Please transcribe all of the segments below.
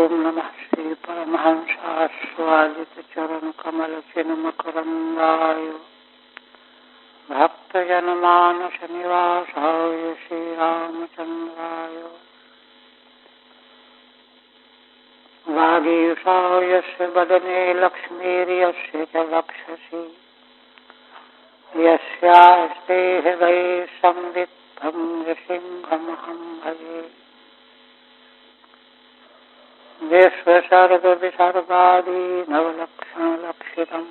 ओम नमः श्री परमहंसास्वादित चरण कमल चिन्मकरंदाय भक्तजनमानस निवासाय श्री रामचंद्राय वागीशाय यस्य वदने लक्ष्मीर्यस्य च वक्षसि यस्यास्ते हृदये संवित्तं नृसिंहमहं भजे। विश्वसर्गविसर्गादि नवलक्षणलक्षितम्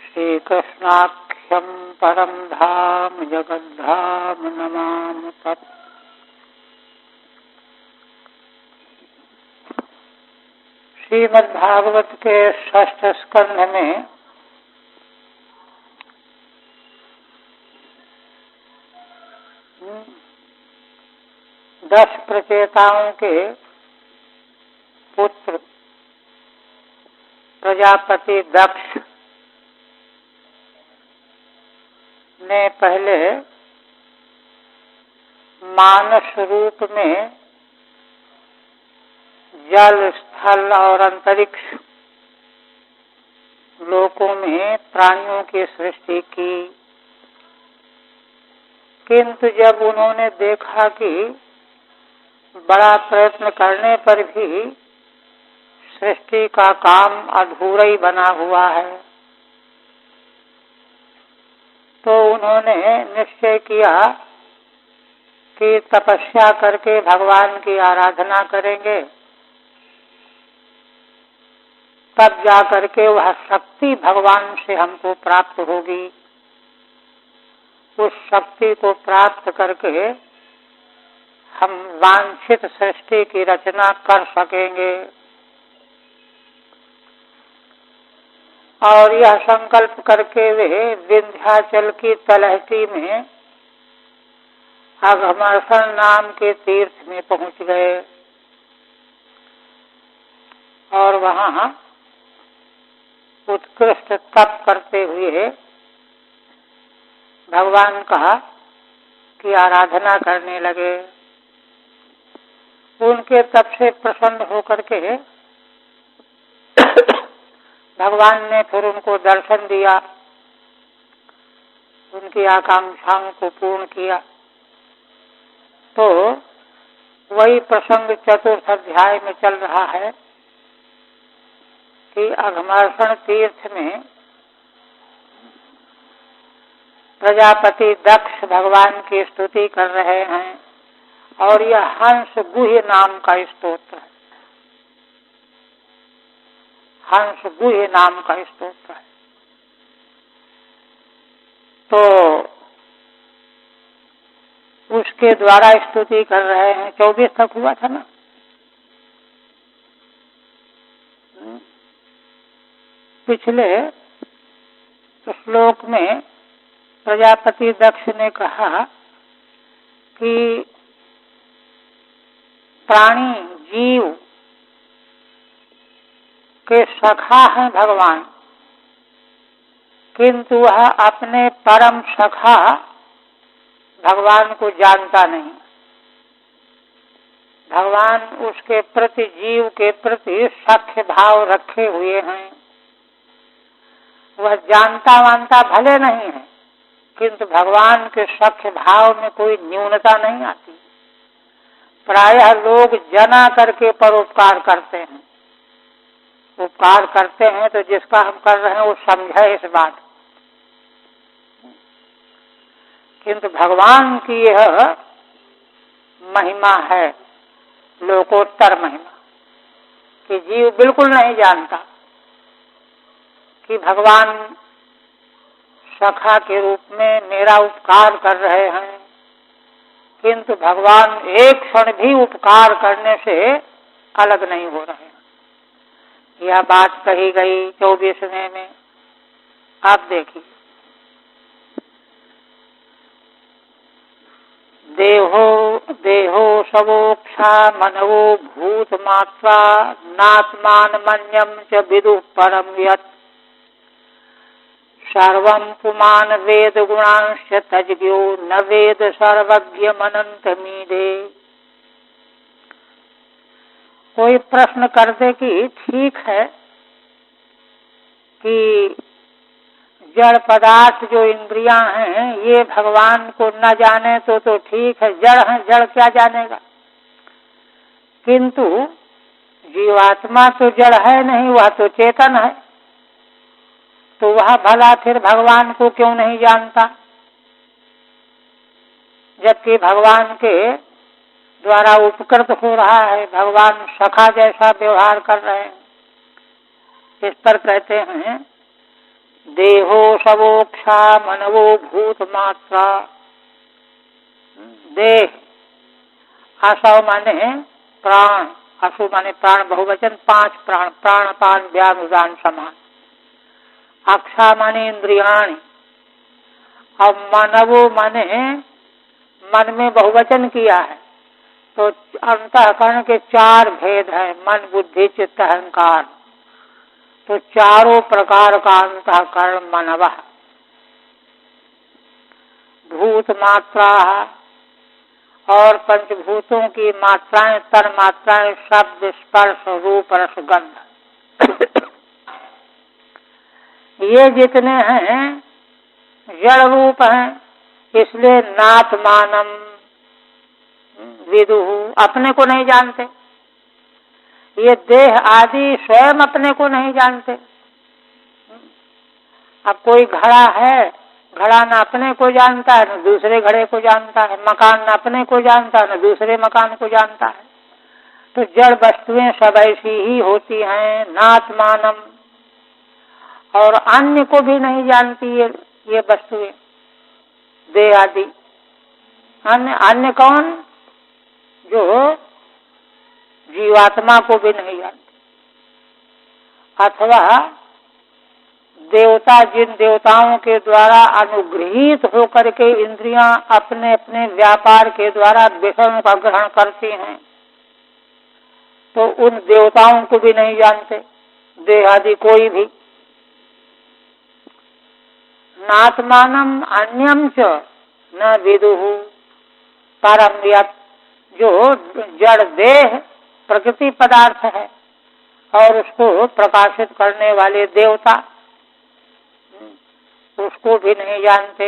श्रीकृष्णाख्यं परं धाम जगद्धाम नमामि तत्। श्रीमद्भागवत के षष्ठ स्कंध में 10 प्रचेताओं के पुत्र प्रजापति दक्ष ने पहले मानस रूप में जल, स्थल और अंतरिक्ष लोकों में प्राणियों की सृष्टि की, किंतु जब उन्होंने देखा कि बड़ा प्रयत्न करने पर भी सृष्टि का काम अधूरा ही बना हुआ है, तो उन्होंने निश्चय किया कि तपस्या करके भगवान की आराधना करेंगे, तब जा करके वह शक्ति भगवान से हमको प्राप्त होगी। उस शक्ति को प्राप्त करके हम वांछित सृष्टि की रचना कर सकेंगे। और यह संकल्प करके वे विंध्याचल की तलहटी में अघमर्षण नाम के तीर्थ में पहुंच गए और वहां उत्कृष्ट तप करते हुए भगवान का की आराधना करने लगे। उनके तप से प्रसन्न होकर के भगवान ने फिर उनको दर्शन दिया, उनकी आकांक्षाओं को पूर्ण किया। तो वही प्रसंग चतुर्थ अध्याय में चल रहा है कि अघमर्षण तीर्थ में प्रजापति दक्ष भगवान की स्तुति कर रहे हैं और यह हंस गुह्य नाम का स्तोत्र है। हंस गुह्य नाम का स्तोत्र है। तो उसके द्वारा स्तुति कर रहे हैं। 24 तक हुआ था ना। पिछले श्लोक में प्रजापति दक्ष ने कहा कि प्राणी जीव के सखा हैं भगवान, किंतु वह अपने परम सखा भगवान को जानता नहीं। भगवान उसके प्रति, जीव के प्रति सख्य भाव रखे हुए हैं। वह जानता मानता भले नहीं है, किंतु भगवान के सख्य भाव में कोई न्यूनता नहीं आती। प्रायः लोग जना करके परोपकार करते हैं। उपकार करते हैं तो जिसका हम कर रहे हैं वो समझे इस बात। किंतु भगवान की यह महिमा है, लोकोत्तर महिमा, कि जीव बिल्कुल नहीं जानता कि भगवान सखा के रूप में मेरा उपकार कर रहे हैं, किंतु भगवान एक क्षण भी उपकार करने से अलग नहीं हो रहे हैं। यह बात कही गई 24वें में। आप देखिए, देहो सवोक्षा मनवो भूत मात्रा नात्मान मन्यम च विदुः परम यत् सर्वं पुमान वेद गुणांश्च तज्ज्ञो न वेद सर्वज्ञमनन्तमीडे। कोई प्रश्न कर दे कि ठीक है कि जड़ पदार्थ जो इंद्रियां हैं ये भगवान को न जाने तो ठीक है, जड़ है, जड़ क्या जानेगा। किंतु जीवात्मा तो जड़ है नहीं, वह तो चेतन है, तो वह भला फिर भगवान को क्यों नहीं जानता, जबकि भगवान के द्वारा उपकृत हो रहा है, भगवान सखा जैसा व्यवहार कर रहे हैं। इस पर कहते हैं देहो सबोक्षा मनवो भूत मात्रा। देह, आसव माने प्राण, असु माने प्राण बहुवचन, 5 प्राण, प्राणपान व्यान उदान समान। अक्षा माने इंद्रियाणि, अब मनवो माने मन में बहुवचन किया है, तो अंतःकरण के 4 भेद है, मन बुद्धि चित्त अहंकार, तो चारों प्रकार का अंतःकरण मनवः। भूत मात्रा और पंचभूतों की मात्राएं, तन मात्राएं, शब्द स्पर्श रूप रस गंध, ये जितने हैं जड़ रूप हैं, इसलिए नात्मानम विदुहु, अपने को नहीं जानते। ये देह आदि स्वयं अपने को नहीं जानते। अब कोई घड़ा है, घड़ा न अपने को जानता है न दूसरे घड़े को जानता है, मकान न अपने को जानता है न दूसरे मकान को जानता है, तो जड़ वस्तुएं सब ऐसी ही होती हैं, नात्मानम, और अन्य को भी नहीं जानती ये वस्तुएं देह आदि। अन्य कौन? जो जीवात्मा को भी नहीं जानती, अथवा देवता, जिन देवताओं के द्वारा अनुग्रहित होकर के इंद्रियां अपने अपने व्यापार के द्वारा विषयों का ग्रहण करती हैं, तो उन देवताओं को भी नहीं जानते देह आदि कोई भी। नात्मानम अन्यम च न विदुहु परम यत्, जो जड़ देह प्रकृति पदार्थ है और उसको प्रकाशित करने वाले देवता, उसको भी नहीं जानते।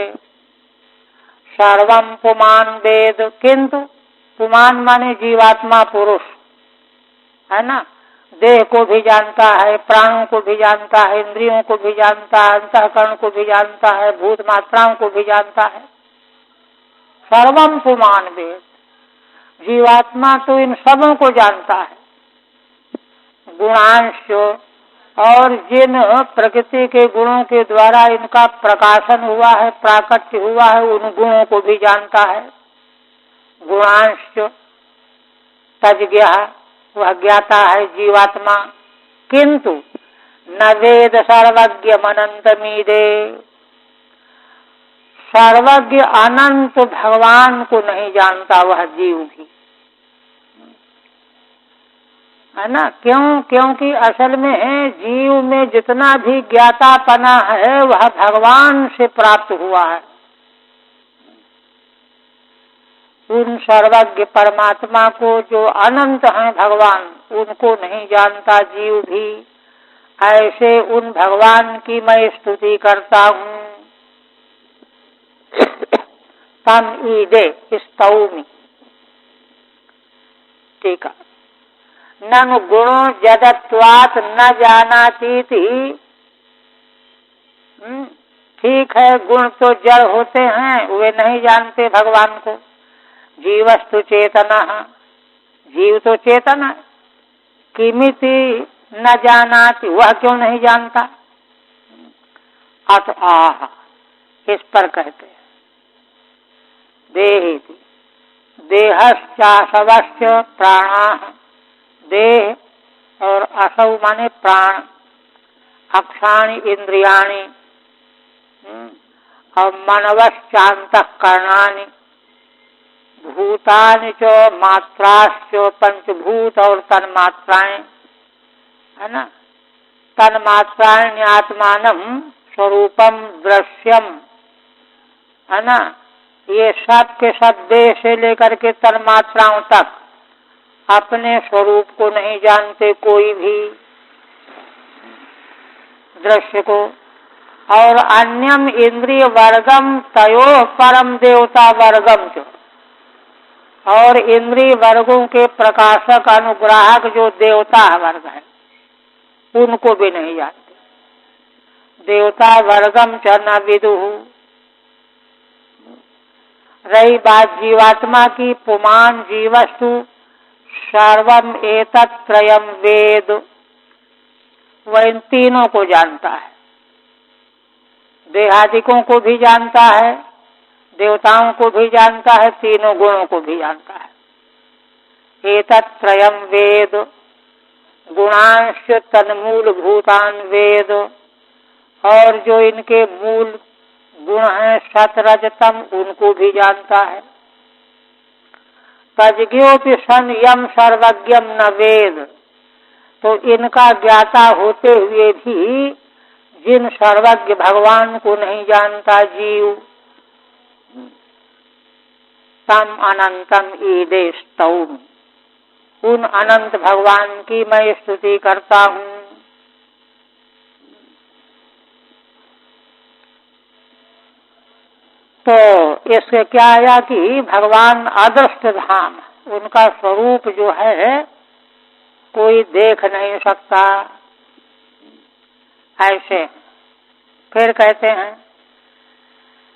सर्वम पुमान वेद, किंतु पुमान माने जीवात्मा पुरुष है ना, देह को भी जानता है, प्राणों को भी जानता है, इंद्रियों को भी जानता है, अंतःकरण को भी जानता है, भूत मात्राओं को भी जानता है। सर्वम पुमान वेद, जीवात्मा तो इन सबों को जानता है। गुणांश, और जिन प्रकृति के गुणों के द्वारा इनका प्रकाशन हुआ है, प्राकट्य हुआ है, उन गुणों को भी जानता है। गुणांश तज्ज्ञ, वह ज्ञाता है जीवात्मा, किंतु न वेद सर्वज्ञ अनंतमीदे, सर्वज्ञ अनंत भगवान को नहीं जानता वह जीव भी, है ना। क्यों? क्योंकि असल में जीव में जितना भी ज्ञातापना है वह भगवान से प्राप्त हुआ है। उन सर्वज्ञ परमात्मा को, जो अनंत हैं भगवान, उनको नहीं जानता जीव भी। ऐसे उन भगवान की मैं स्तुति करता हूँ। तम ईदे स्तौमि, ठीक है। ननु गुणो जदत्वात् न जानातीति, ठीक है, गुण तो जड़ होते हैं, वे नहीं जानते भगवान को। जीवस्तु चेतना, जीव तो चेतन है। किमिति न जानाति, वह क्यों नहीं जानता। अत आह, इस पर कहते हैं देहेति देहश्चासवश्च प्राणाः, देह और असौ माने प्राण, अक्षाणि इंद्रियाणि, और मनवश्चान्तःकरणानि, भूतानि च मात्राश्च पंचभूत और तन्मात्राएं, है ना। तन्मात्राएं आत्मानम स्वरूपम दृश्यम, है ना। ये सब के सब देह से लेकर के तन्मात्राओं तक अपने स्वरूप को नहीं जानते कोई भी दृश्य को। और अन्यम इंद्रिय वर्गम तयो परम देवता वर्गम जो, और इंद्रिय वर्गों के प्रकाशक अनुग्राहक जो देवता वर्ग है उनको भी नहीं जानते। देवता वर्गम च न विदुः। रही बात जीवात्मा की, पुमान जीवस्तु सर्वम एतत् त्रयम वेद, वह इन तीनों को जानता है। देहादिकों को भी जानता है, देवताओं को भी जानता है, तीनों गुणों को भी जानता है। एतत् त्रयम वेद, गुणांश तन्मूल भूतान वेद, और जो इनके मूल गुण हैं सतरजतम उनको भी जानता है। तज्ञोपि सन यम सर्वज्ञम न वेद, तो इनका ज्ञाता होते हुए भी जिन सर्वज्ञ भगवान को नहीं जानता जीव, तम अनंतम ईदेस्तौम, उन अनंत भगवान की मैं स्तुति करता हूँ। तो इससे क्या आया कि भगवान अदृष्ट धाम, उनका स्वरूप जो है कोई देख नहीं सकता, ऐसे। फिर कहते हैं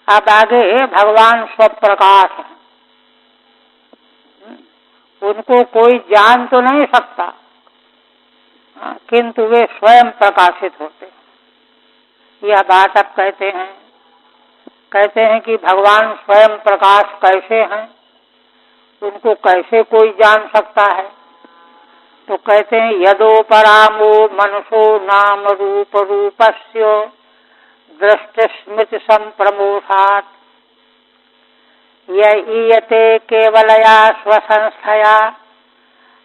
अब आगे भगवान स्वप्रकाश है, उनको कोई जान तो नहीं सकता, किंतु वे स्वयं प्रकाशित होते हैं। यह बात अब कहते हैं कि भगवान स्वयं प्रकाश कैसे हैं, उनको कैसे कोई जान सकता है। तो कहते हैं यदोपरामो मनसो नाम रूप रूपस्य दृष्टि स्मृति संप्रमोषात् यईयते केवलया स्वसंस्थया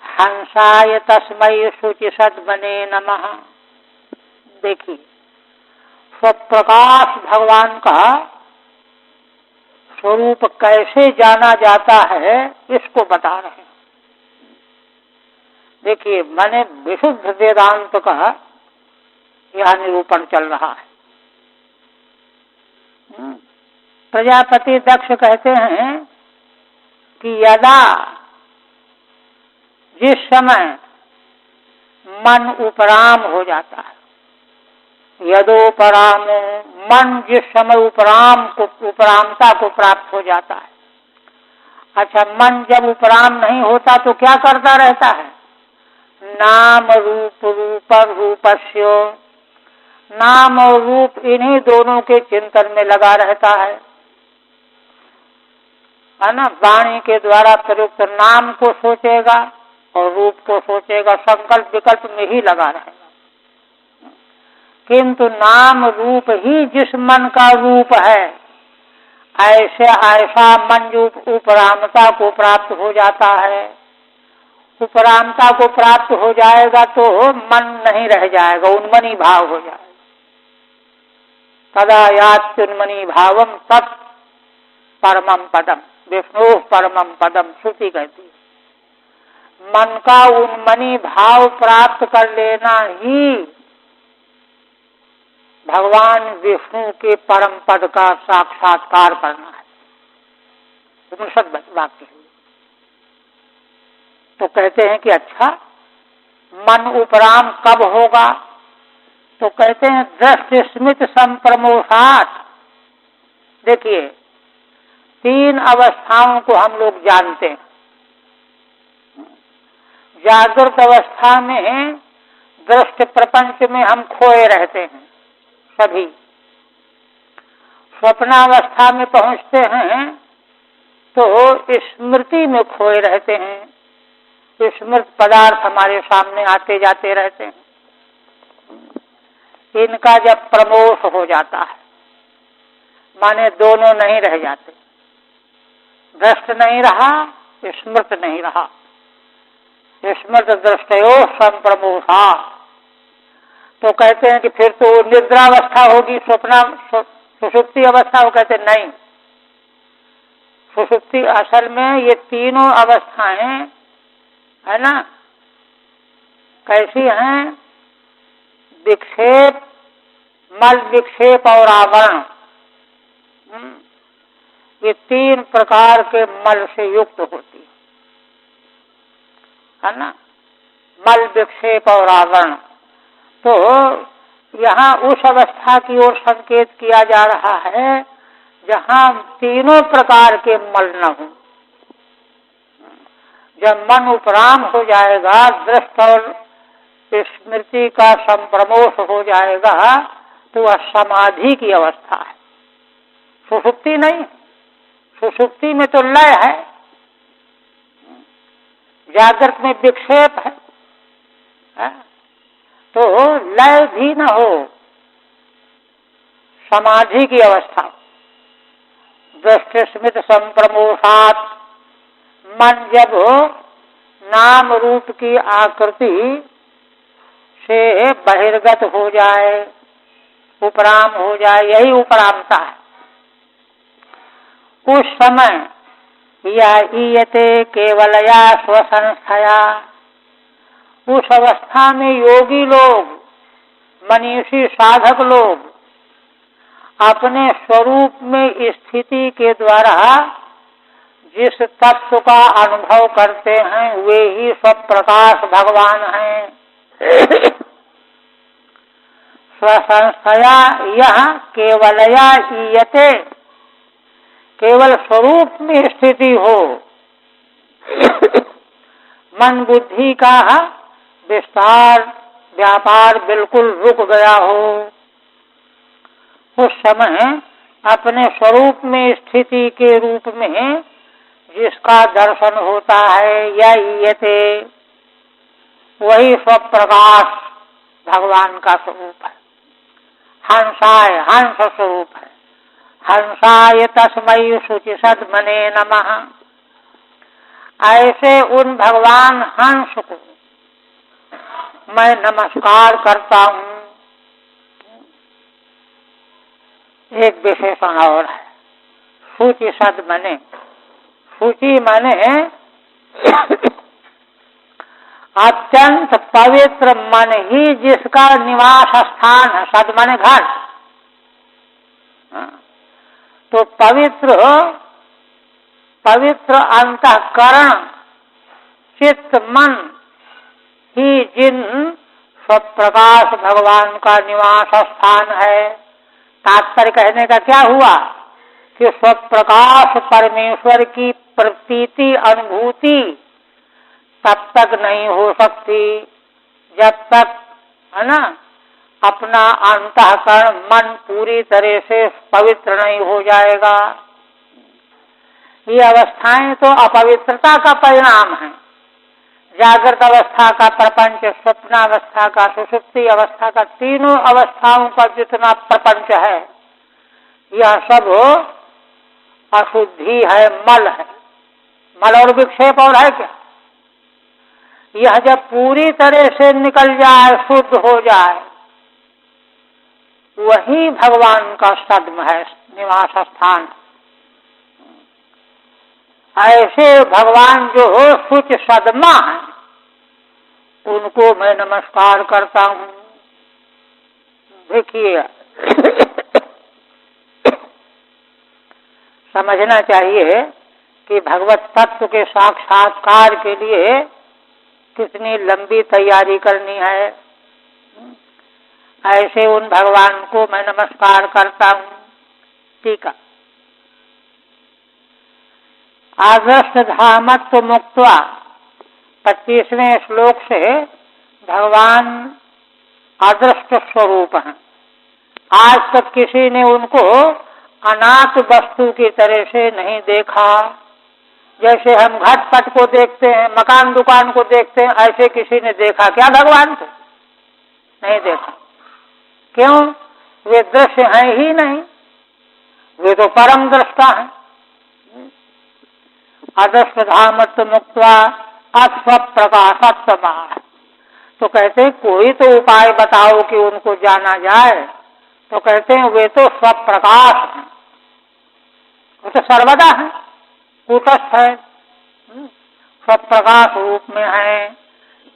हंसाय तस्मै शुचि सद्मने नमः। देखिए, स्वप्रकाश भगवान का स्वरूप कैसे जाना जाता है इसको बता रहे हैं। देखिए, मैंने विशुद्ध वेदांत का यह निरूपण चल रहा है। प्रजापति दक्ष कहते हैं कि यदा, जिस समय मन उपराम हो जाता है, यदोपराम, मन जिस समय उपरामता को प्राप्त हो जाता है। अच्छा, मन जब उपराम नहीं होता तो क्या करता रहता है? नाम रूप रूपर रूपस्य, नाम और रूप इन्हीं दोनों के चिंतन में लगा रहता है ना। वाणी के द्वारा प्रयुक्त नाम को सोचेगा और रूप को सोचेगा, संकल्प विकल्प में ही लगा रहेगा। किंतु नाम रूप ही जिस मन का रूप है, ऐसा मन जो उपरामता को प्राप्त हो जाता है। उपरामता को प्राप्त हो जाएगा तो मन नहीं रह जाएगा, उन्मनी भाव हो जाएगा। तदा यात्युन्मनी भावम तत् परमम पदम, विष्णु परमम पदम, श्रुति कहती है। मन का उन्मनी भाव प्राप्त कर लेना ही भगवान विष्णु के परम पद का साक्षात्कार करना है। उपनिषद वाक्य है। तो कहते हैं कि अच्छा, मन उपराम कब होगा? तो कहते हैं दृष्टि स्मृति संप्रमोषात्। देखिए, 3 अवस्थाओं को हम लोग जानते हैं। जागृत अवस्था में दृष्ट प्रपंच में हम खोए रहते हैं सभी। स्वप्नावस्था में पहुंचते हैं तो स्मृति में खोए रहते हैं, स्मृत पदार्थ हमारे सामने आते जाते रहते हैं। इनका जब प्रमोष हो जाता है, माने दोनों नहीं रह जाते, दृष्ट नहीं रहा, स्मृत नहीं रहा, स्मृत दृष्टयो संप्रमोषा। तो कहते हैं कि फिर तो निद्रावस्था होगी, सुषुप्ति अवस्था। वो कहते नहीं, सुषुप्ति असल में ये तीनों अवस्थाएं है ना? कैसी हैं? विक्षेप, मल विक्षेप और आवरण, ये 3 प्रकार के मल से युक्त होती है ना? मल विक्षेप और आवरण। तो यहाँ उस अवस्था की ओर संकेत किया जा रहा है जहाँ तीनों प्रकार के मल न हो। जब मन उपराम हो जाएगा, दृष्ट और स्मृति का संप्रमोष हो जाएगा, तो वह समाधि की अवस्था है, सुषुप्ति नहीं। सुषुप्ति में तो लय है, जागृत में विक्षेप है, तो लय भी न हो, समाधि की अवस्था। दृष्टि स्मृति संप्रमोषात, मन जब नाम रूप की आकृति से बहिर्गत हो जाए, उपराम हो जाए, यही उपरामता है। उस समय या ईयते केवलया स्वसंस्थया, उस अवस्था में योगी लोग, मनीषी साधक लोग अपने स्वरूप में स्थिति के द्वारा जिस तत्व का अनुभव करते हैं वे ही स्वप्रकाश भगवान हैं। स्वसंस्थया यह केवलया ईयते, केवल स्वरूप में स्थिति हो, मन बुद्धि का विस्तार व्यापार बिल्कुल रुक गया हो, उस समय अपने स्वरूप में स्थिति के रूप में जिसका दर्शन होता है या ईयते, वही स्वप्रकाश भगवान का स्वरूप है। हंसाय, हंस स्वरूप है। हंसाय तस्मै शुचिसद्मने नमः। ऐसे उन भगवान हंस को मैं नमस्कार करता हूँ। एक विशेषण और है, शुचिसद्मने। शुचि माने अत्यंत पवित्र मन ही जिसका निवास स्थान है। सद माने घर। तो पवित्र पवित्र अंतःकरण चित्त मन ही जिन स्वप्रकाश भगवान का निवास स्थान है। तात्पर्य कहने का क्या हुआ कि स्वप्रकाश परमेश्वर की प्रतीति अनुभूति तब तक नहीं हो सकती जब तक, है ना, अपना अंतःकरण मन पूरी तरह से पवित्र नहीं हो जाएगा। ये अवस्थाएं तो अपवित्रता का परिणाम है। जागृत अवस्था का प्रपंच, स्वप्नावस्था का, सुषुप्ति अवस्था का, तीनों अवस्थाओं का जितना प्रपंच है यह सब अशुद्धि है, मल है। मल और विक्षेप और है क्या? यह जब पूरी तरह से निकल जाए, शुद्ध हो जाए, वही भगवान का सद्म है, निवास स्थान। ऐसे भगवान जो शुच सदमा है उनको मैं नमस्कार करता हूँ। देखिए समझना चाहिए कि भगवत तत्व के साक्षात्कार के लिए कितनी लंबी तैयारी करनी है। ऐसे उन भगवान को मैं नमस्कार करता हूँ। ठीक है। आदर्श धामत्व मुक्त्वा 25वें श्लोक से भगवान अदृष्ट स्वरूप हैं। आज तक किसी ने उनको अनाथ वस्तु की तरह से नहीं देखा। जैसे हम घट पट को देखते हैं, मकान दुकान को देखते हैं, ऐसे किसी ने देखा क्या भगवान को? नहीं देखा। क्यों? वे दृश्य हैं ही नहीं, वे तो परम दृष्टा हैं। अदृष्ट धामत्व मुक्त्वा अस्वप्रकाशत्वमा। तो कहते हैं कोई तो उपाय बताओ कि उनको जाना जाए। तो कहते हैं वे तो स्वप्रकाश हैं, वो तो सर्वदा है, कूटस्थ है, सब प्रकाश रूप में है,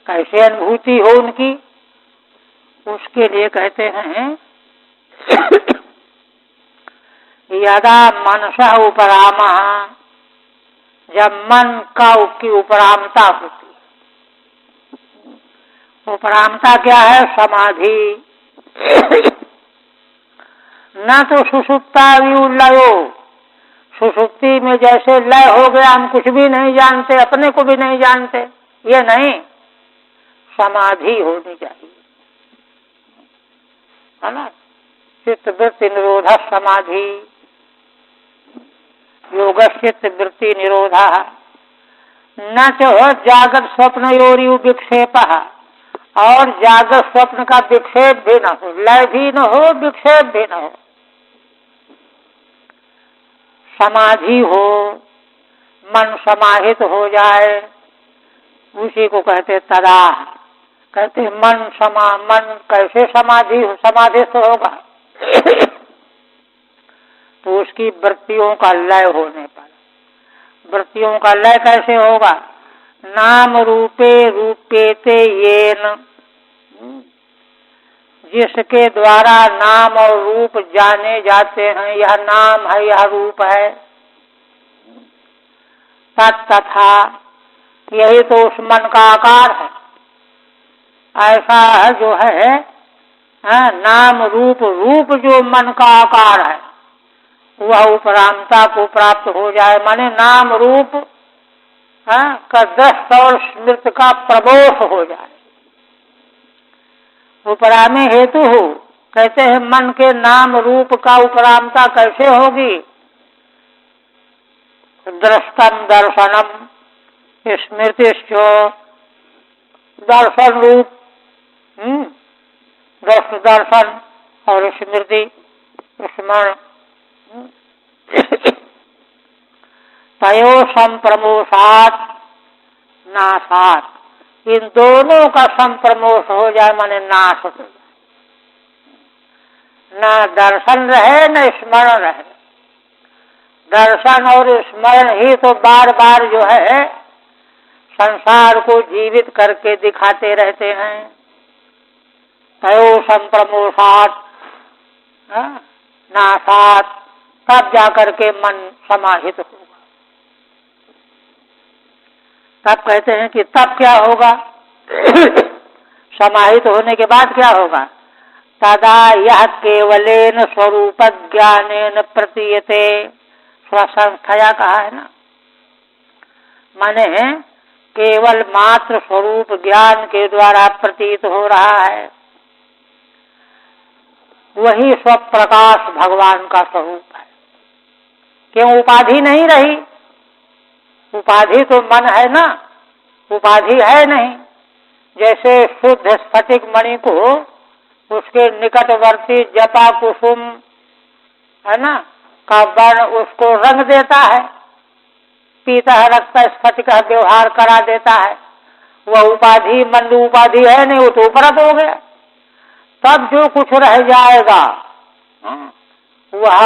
कैसे अनुभूति हो उनकी, उसके लिए कहते हैं यदा मनसः उपरामा, जब मन का की उपरामता होती है। उपरामता क्या है? समाधि। न तो सुषुप्ता विलयो, सुषुप्ति में जैसे लय हो गया, हम कुछ भी नहीं जानते, अपने को भी नहीं जानते, ये नहीं, समाधि होनी चाहिए, है ना। चित्त वृत्ति निरोध समाधि, योग चित्त वृत्ति निरोध, न तो जागत स्वप्नयोरिव विक्षेप, और जागत स्वप्न का विक्षेप भी न हो, लय भी न हो, विक्षेप भी न हो, समाधि हो, मन समाहित हो जाए, उसी को कहते तदा। कहते मन कैसे समाधि से होगा? तो उसकी वृत्तियों का लय होने पर। वृत्तियों का लय कैसे होगा? नाम रूपे रूपेते येन, जिसके द्वारा नाम और रूप जाने जाते हैं, यह नाम है, यह रूप है, तथा यही तो उस मन का आकार है। ऐसा है जो है नाम रूप जो मन का आकार है, वह उपरामता को प्राप्त हो जाए, माने नाम रूप का दृष्ट और स्मृत का प्रबोध हो जाए। उपरामे हेतु हो, कहते हैं मन के नाम रूप का उपरामता कैसे होगी? दृष्टम दर्शनम, स्मृतिश्च, दर्शन रूप, दृष्ट दर्शन और स्मृति स्मरण, तयो संप्रमोषात नाशात, इन दोनों का संप्रमोष हो जाए, माने नाश हो जाए, न दर्शन रहे न स्मरण रहे। दर्शन और स्मरण ही तो बार बार जो है संसार को जीवित करके दिखाते रहते हैं। तयो संप्रमोषात नाशात, तब जाकर के मन समाहित होगा। तब कहते हैं कि तब क्या होगा? समाहित होने के बाद क्या होगा? तदा यह केवलेन स्वरूप ज्ञानेन प्रतीयते, स्वसंस्थया कहा है ना, माने केवल मात्र स्वरूप ज्ञान के द्वारा प्रतीत हो रहा है, वही स्वप्रकाश भगवान का स्वरूप है। क्यों? उपाधि नहीं रही। उपाधि तो मन है ना, उपाधि है नहीं। जैसे शुद्ध स्फटिक मणि को उसके निकटवर्ती जपा कुसुम है ना का वर्ण उसको रंग देता है, पीता रखता स्फटिक व्यवहार करा देता है, वह उपाधि मन उपाधि है नहीं, वो तो उपरत हो गया। तब जो कुछ रह जाएगा वह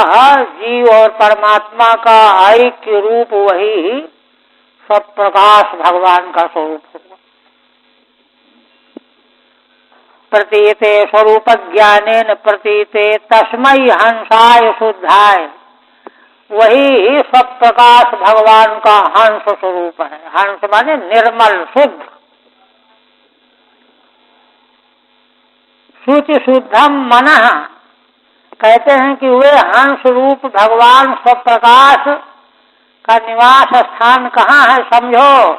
जीव और परमात्मा का ऐक्य रूप, वही सब प्रकाश भगवान का स्वरूप होगा। प्रतीते स्वरूप ज्ञानेन प्रतीते तस्मै हंसाय शुद्धाय, वही सब प्रकाश भगवान का हंस स्वरूप है। हंस माने निर्मल शुद्ध, शुचि शुद्धम मनः, कहते हैं कि वे हंस रूप भगवान सब प्रकाश का निवास स्थान कहाँ है? समझो,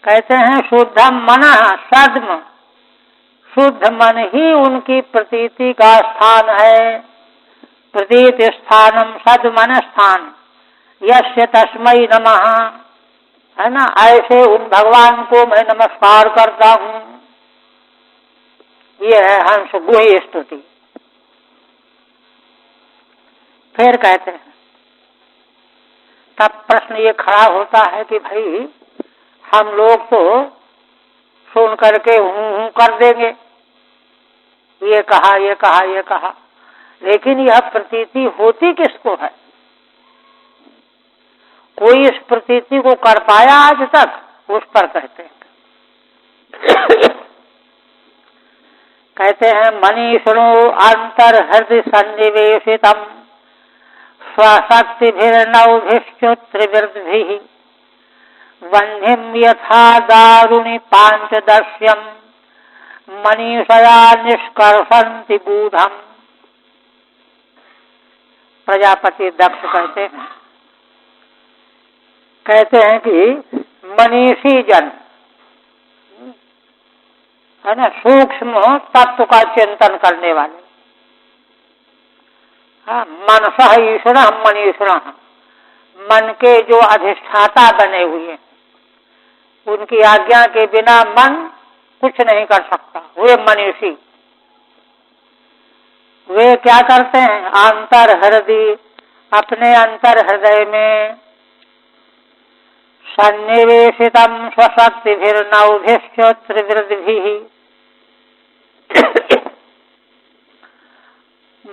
कहते हैं शुद्धम मनः, सद्म शुद्ध मन ही उनकी प्रतीति का स्थान है। प्रतीत स्थानम सद्मन स्थान, यस्य तस्मै नमः, है ना, ऐसे उन भगवान को मैं नमस्कार करता हूँ। ये है हंस गुह्य स्तुति। फिर कहते हैं, तब प्रश्न ये खड़ा होता है कि भाई हम लोग तो सुन करके हूँ कर देंगे, ये कहा ये कहा ये कहा, लेकिन यह प्रतीति होती किसको है? कोई इस प्रतीति को कर पाया आज तक? उस पर कहते हैं। कहते हैं मनीषिणो अंतर्हृदय सन्निवेशितम स्वशक्तिभिर्नवभिश्चुत्रिवृद्भिः वह्निं यथा दारुणि पांचदश्यम मनीषया निष्कर्षन्ति बूढ़म्। प्रजापति दक्ष कहते हैं कि मनीषी जन है ना, सूक्ष्म तत्व का चिंतन करने वाले, मनसः ईश्वर मनीषिण, मन के जो अधिष्ठाता बने हुए हैं, उनकी आज्ञा के बिना मन कुछ नहीं कर सकता, वे मनीषी। वे क्या करते हैं? अंतर हृदय, अपने अंतर हृदय में सन्निवेशितम स्वशक्तिभिर्नवभिश्चुत्रिवृद्भिः,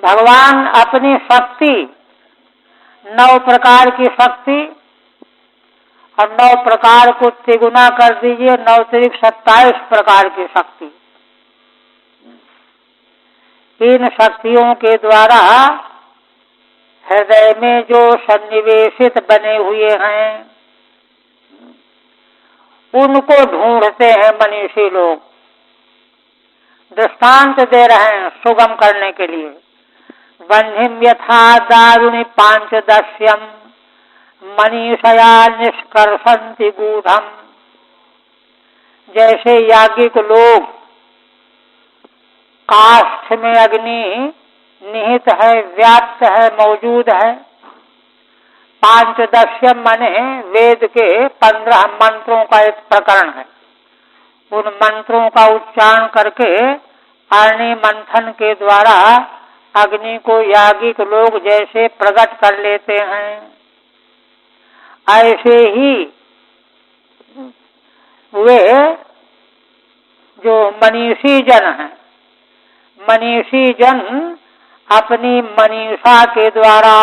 भगवान अपनी शक्ति, 9 प्रकार की शक्ति, और 9 प्रकार को तिगुना कर दीजिए, 9 तिरिक 27 प्रकार की शक्ति। इन शक्तियों के द्वारा हृदय में जो सन्निवेशित बने हुए हैं, उनको ढूंढते हैं मनीषी लोग। दृष्टांत दे रहे हैं सुगम करने के लिए। वह्निं यथा दारुणि पांचदश्यम मनीषया निष्कर्षन्ति गूढ़म्। जैसे याज्ञिक लोग काष्ठ में अग्नि निहित है, व्याप्त है, मौजूद है। पांचदश्यम माने वेद के 15 मंत्रों का एक प्रकरण है। उन मंत्रों का उच्चारण करके अग्नि मंथन के द्वारा अग्नि को याज्ञिक लोग जैसे प्रकट कर लेते हैं, ऐसे ही वे जो मनीषी जन हैं, मनीषी जन अपनी मनीषा के द्वारा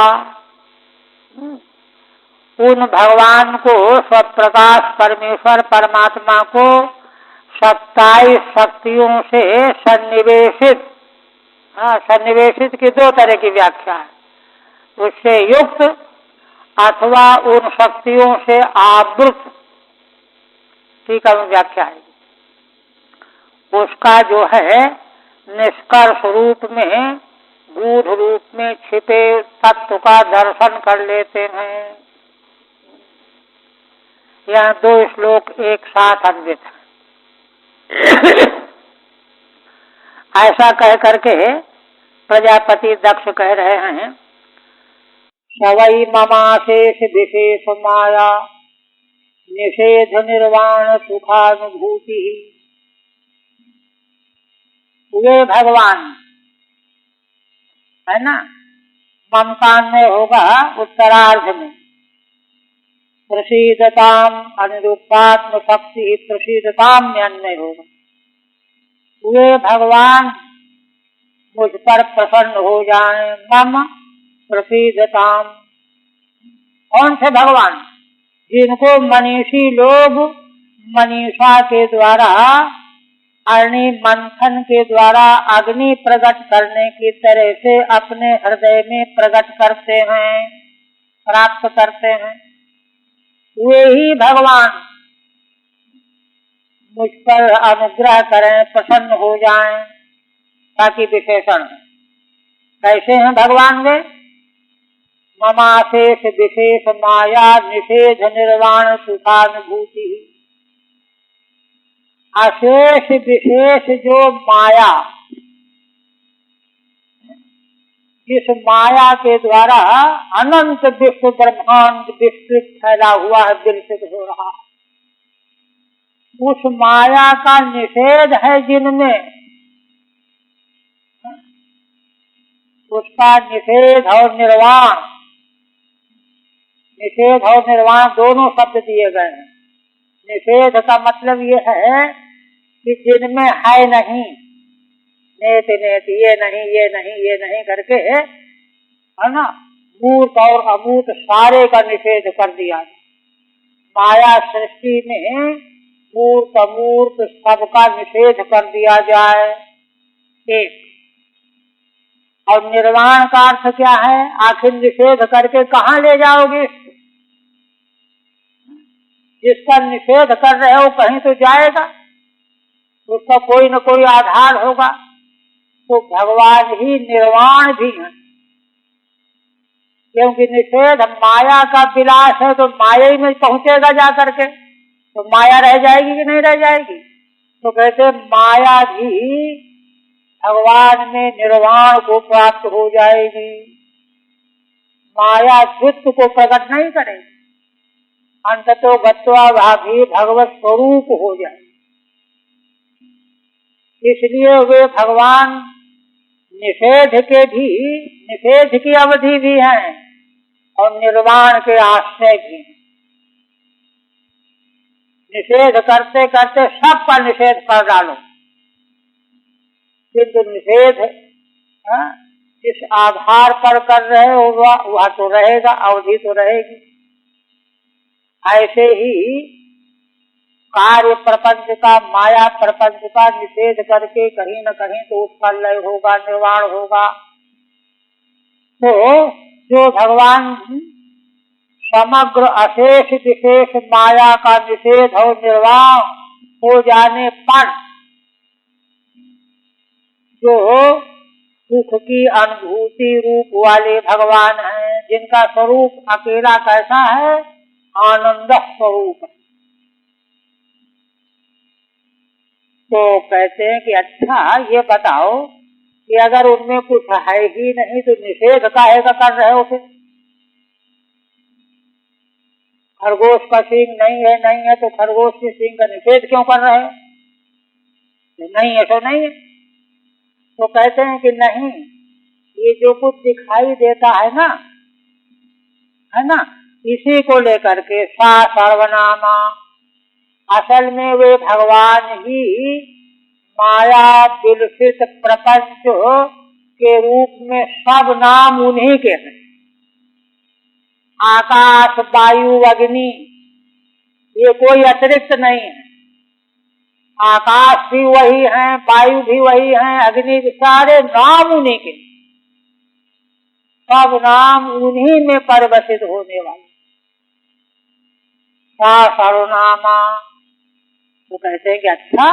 उन भगवान को, स्वप्रकाश परमेश्वर परमात्मा को 27 शक्तियों से सन्निवेशित, सन्निवेशित की 2 तरह की व्याख्या है, उससे युक्त अथवा उन शक्तियों से आवृत, ठीक है व्याख्या है। उसका जो है निष्कर्ष रूप में, गूढ़ रूप में छिपे तत्व का दर्शन कर लेते हैं। यह 2 श्लोक एक साथ अन्वित है। ऐसा कह करके प्रजापति दक्ष कह रहे हैं, सवै ममाशेष विशेष माया निषेध निर्वाण सुखानुभूति। वे भगवान है ना, ममकान में होगा उत्तरार्ध में, प्रसीदताम अनुरूपात्म शक्ति प्रसीदताम में अन्य होगा। वे भगवान मुझ पर प्रसन्न हो जाएं, मम प्रसीदताम। कौन से भगवान? जिनको मनीषी लोग मनीषा के द्वारा, अग्नि मंथन के द्वारा अग्नि प्रकट करने की तरह से अपने हृदय में प्रकट करते हैं, प्राप्त करते हैं। वे ही भगवान मुझ पर अनुग्रह करें, प्रसन्न हो जाएं, ताकि विशेषण है। कैसे हैं भगवान वे? ममाशेष विशेष माया निषेध निर्वाण सुखानुभूति। अशेष विशेष जो माया, जिस माया के द्वारा अनंत विश्व ब्रह्मांड विस्तृत फैला हुआ है, विकसित हो रहा है, उस माया का निषेध है जिनमें, उसका निषेध और निर्वाण, निषेध और निर्वाण दोनों शब्द दिए गए हैं। निषेध का मतलब ये है कि जिनमें है नहीं, नेत नेत, ये नहीं ये नहीं ये नहीं करके, है ना, मूर्त और अमूर्त सारे का निषेध कर दिया। माया सृष्टि में मूर्त अमूर्त सबका निषेध कर दिया जाए। एक और निर्वाण का अर्थ क्या है? आखिर निषेध करके कहाँ ले जाओगे? जिसका निषेध कर रहे हो कहीं तो जाएगा, उसका कोई न कोई आधार होगा। तो भगवान ही निर्वाण भी है, क्योंकि निषेध माया का विलास है, तो माया ही में पहुंचेगा जा करके, तो माया रह जाएगी कि नहीं रह जाएगी? तो कहते माया भी भगवान में निर्वाण को प्राप्त हो जाएगी। माया द्वित्व को प्रकट नहीं करेगी, अंततो गत्वा भाभी भगवत स्वरूप हो जाए। इसलिए वे भगवान निषेध के भी, निषेध की अवधि भी हैं और निर्वाण के आश्रय भी हैं। निषेध करते करते सब का निषेध कर डालो, किंतु निषेध जिस आधार पर कर रहे हो वह तो रहेगा, अवधि तो रहेगी। ऐसे ही कार्य प्रपंच का, माया प्रपंच का निषेध करके कहीं न कहीं तो उसका लय होगा, निर्वाण होगा। तो जो भगवान समग्र अशेष विशेष माया का निषेध और निर्वाण हो जाने पर जो सुख की अनुभूति रूप वाले भगवान हैं, जिनका स्वरूप अकेला कैसा है? आनंद स्वरूप। तो कहते हैं कि अच्छा ये बताओ कि अगर उनमें कुछ है ही नहीं तो निषेध काहे का कर रहे हो फिर? खरगोश का सींग नहीं है तो खरगोश के सींग का निषेध क्यों कर रहे हो? नहीं है तो नहीं है। तो कहते हैं कि नहीं, ये जो कुछ दिखाई देता है ना, इसी को लेकर के सा सर्वनामा, असल में वे भगवान ही माया विलसित प्रपंच के रूप में सब नाम उन्हीं के हैं। आकाश वायु अग्नि ये कोई अतिरिक्त नहीं है। आकाश भी वही है, वायु भी वही है, अग्नि भी, सारे नाम उन्हीं के, सब नाम उन्हीं में परिवर्तित होने वाले। सर्वनामा। तो कहते हैं कि अच्छा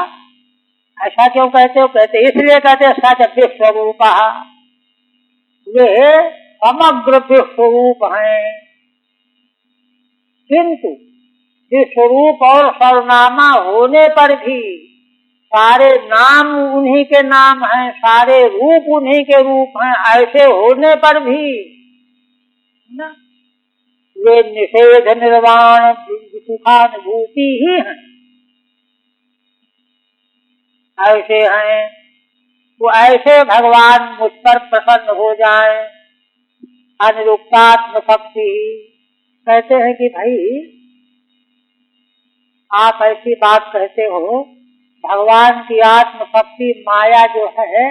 ऐसा क्यों कहते हो? कहते इसलिए कहते सच विश्वरूप, वे समग्र विश्वरूप हैं, किंतु विश्वरूप और सर्वनामा होने पर भी सारे नाम उन्हीं के नाम हैं, सारे रूप उन्हीं के रूप हैं। ऐसे होने पर भी ना वे निषेध निर्वाण सुखानुभूति ही हैं। ऐसे हैं तो ऐसे भगवान मुझ पर प्रसन्न हो जाए। अनिरुक्तात्म शक्ति कहते हैं कि भाई आप ऐसी बात कहते हो, भगवान की आत्म शक्ति माया जो है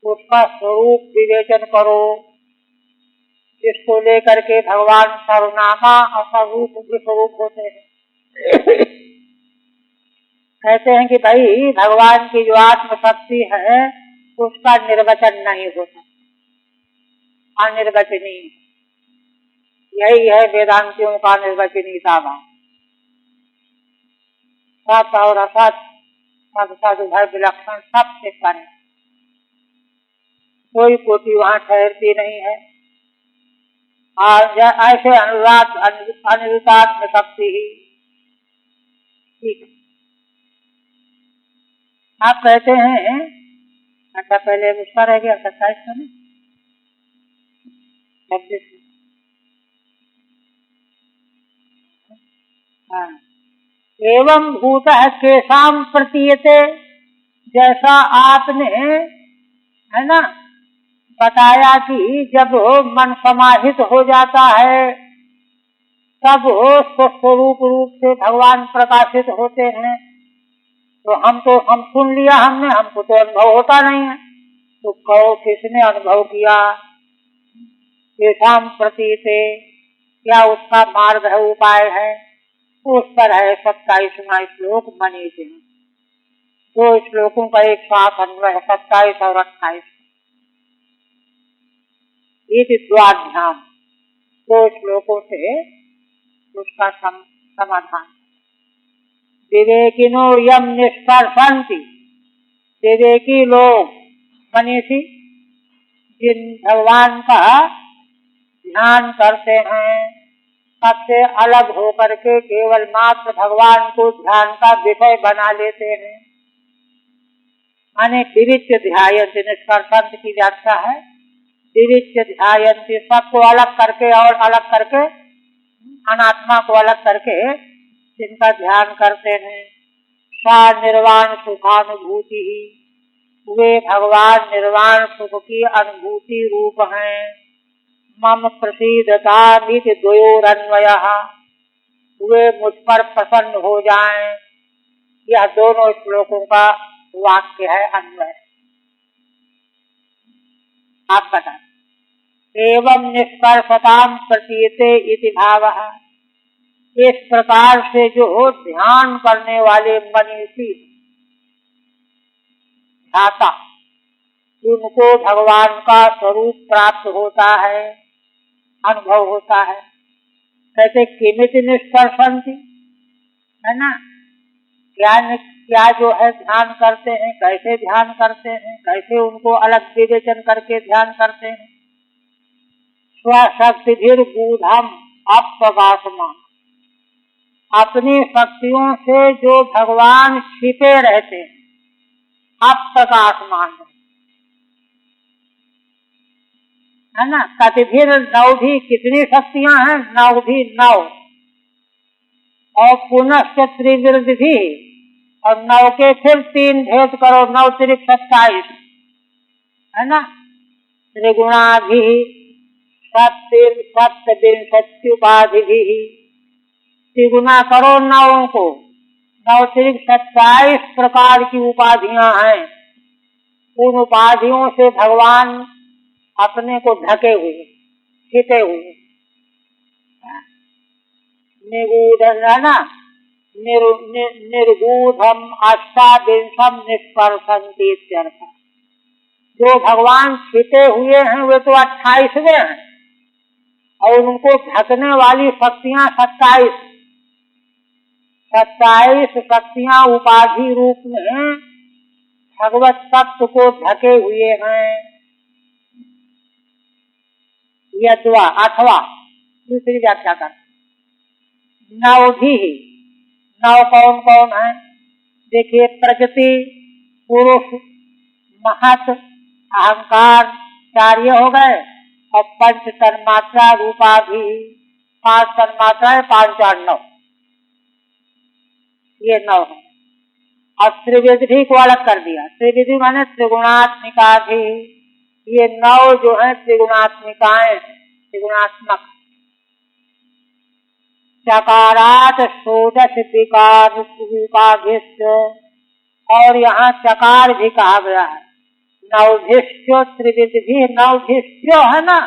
उसका स्वरूप विवेचन करो, जिसको लेकर के भगवान सर्वनामा और स्वरूप विस्वरूप होते हैं। कहते हैं कि भाई भगवान की जो आत्म शक्ति है उसका निर्वचन नहीं होता, अनिर्वचनीय। यही है वेदांतियों का निर्वचनीयता भाव। सत और असत, सद सद उभय विलक्षण, सबसे परे, कोई कोटि वहाँ ठहरती नहीं है। और ऐसे अनिरुद्धात्म शक्ति ही ठीक। आप कहते हैं अच्छा पहले उसका रह गया 27 का ना 26। हाँ, एवं भूत केशाम प्रतीयते, जैसा आपने है ना बताया कि जब मन समाहित हो जाता है तब स्वस्वरूप रूप से भगवान प्रकाशित होते हैं। तो हम सुन लिया हमने, हमको तो अनुभव होता नहीं है। तो कहो किसने अनुभव किया? केशाम प्रतीयते, क्या उसका मार्ग है, उपाय है? उस पर है 27वां श्लोक मनीषी। 2 श्लोकों का एक साथ अन्वय है, 27 और 28। ये द्वाध्याम 2 श्लोकों से उसका समाधान। विवेकिनो यम निष्कर्षन्ति, विवेकी लोग मनीषी जिन भगवान का ध्यान करते हैं, सबसे अलग होकर के केवल मात्र भगवान को ध्यान का विषय बना लेते हैं। माने विविच्य ध्यायन्ति, निष्कर्षन्त की व्याख्या है विविच्य ध्यायन्ति, सबको अलग करके और अलग करके, अनात्मा को अलग करके जिनका ध्यान करते हैं। सा निर्वाण सुखानुभूति ही, वे भगवान निर्वाण सुख की अनुभूति रूप हैं। मम प्रसीदतामिति द्वयोरन्वयः, वे मुझ पर प्रसन्न हो जाएं। यह दोनों श्लोकों का वाक्य है, अन्वय। आप बताएं। एवं निष्कर्षताम प्रतीयते इति भावः, इस प्रकार से जो ध्यान करने वाले मनीषी ध्याता, उनको भगवान का स्वरूप प्राप्त होता है, अनुभव होता है। कहते किमिति निष्कर्षन्ति, है ना, क्या जो है ध्यान करते हैं, कैसे ध्यान करते हैं, कैसे उनको अलग विवेचन करके ध्यान करते हैं। स्वशक्तिभिर्गूढ़म् अप्रकाशमान्, अपनी शक्तियों से जो भगवान छिपे रहते हैं, अप्रकाशमान है ना। कतिभिर नवधि, कितनी शक्तियां हैं, नवधि 9, और पुनश्च त्रिवृद्धि, और 9 के फिर 3 भेद करो, 9 त्रिक 27, है ना। त्रिगुणाभि सप्तविंशत्युपाधि, त्रिगुणा करो 9 को, 9 त्रिक 27 प्रकार की उपाधियां हैं। उन उपाधियों से भगवान अपने को ढके हुए, छिपे हुए, निगूढ़ है ना, निर्गूढ़म अष्टाविंशम निष्कर्षन्ति इत्यर्थ। जो भगवान छिपे हुए हैं वे तो 28वें हैं, और उनको ढकने वाली शक्तियां 27 शक्तियां उपाधि रूप में भगवत तत्व को ढके हुए हैं। यद्वा अथवा, दूसरी व्याख्या कर, नवधि, 9 कौन कौन है, देखिए, प्रकृति, पुरुष, महत, अहंकार, 4 ये हो गए, और 5 तन्मात्रा रूपाधि, 5 तन्मात्राएं, 5 4 9, ये 9 है। और त्रिविधि को अलग कर दिया, त्रिविधि माने त्रिगुणात्मिकाधि, ये 9 जो है त्रिगुणात्मिकाएं, त्रिगुणात्मक। चकारात षोडश विकार रूपाभिष्ट, और यहाँ चकार भी कहा गया है। नवभिष्ट त्रिविधि, नवभिष्ट है ना,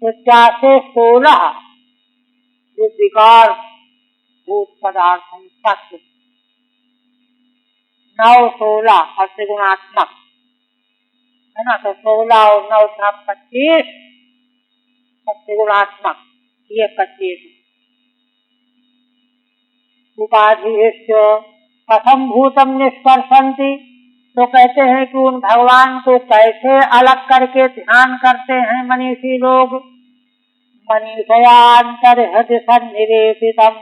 तो 4 से 16 जो विकार भूत पदार्थ हैं, तत्व 9 16 और त्रिगुणात्मक, है ना। तो 16 और 9 25, त्रिगुणात्मक, ये 25। उपाधिश्च कथम भूतम निष्कर्षन्ति, तो कहते हैं कि उन भगवान को कैसे अलग करके ध्यान करते हैं मनीषी लोग। मनीषयान्तर्हृदि सन्निवेशितम्,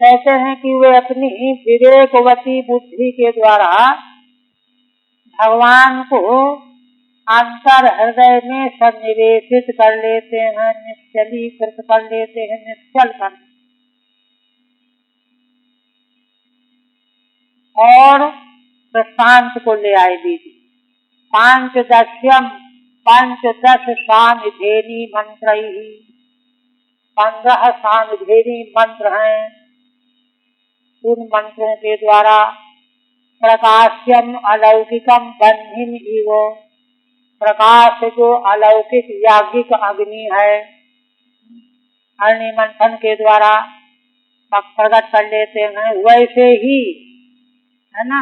कहते हैं कि वे अपनी विवेकवती बुद्धि के द्वारा भगवान को अंतर हृदय में सन्निवेशित कर लेते हैं, निश्चलीकृत कर लेते हैं, निश्चल कर, और दृष्टांत को ले आए दीजिए। 15 सामिधेनी मंत्र, 15 सामिधेनी मंत्र हैं। उन मंत्रों के द्वारा प्रकाश्यम अलौकिकम बन्हिन इव, प्रकाश जो अलौकिक याज्ञिक अग्नि है, अग्नि मंथन के द्वारा प्रकट कर लेते हैं, वैसे ही है ना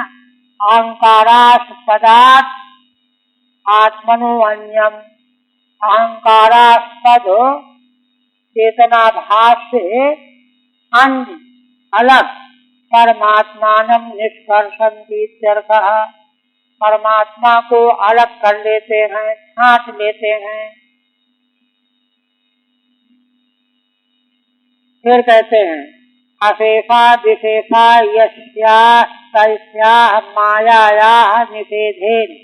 अहंकारास्पदात् आत्मनो अन्यम, अहंकारास्पद चेतनाभास से अन्य अलग परमात्मानं निष्कर्षन्ति इत्यर्थः, परमात्मा को अलग कर लेते हैं, छांट लेते हैं। फिर कहते हैं अशेषा विशेषा यस्याः तस्याः मायायाः निषेधेन,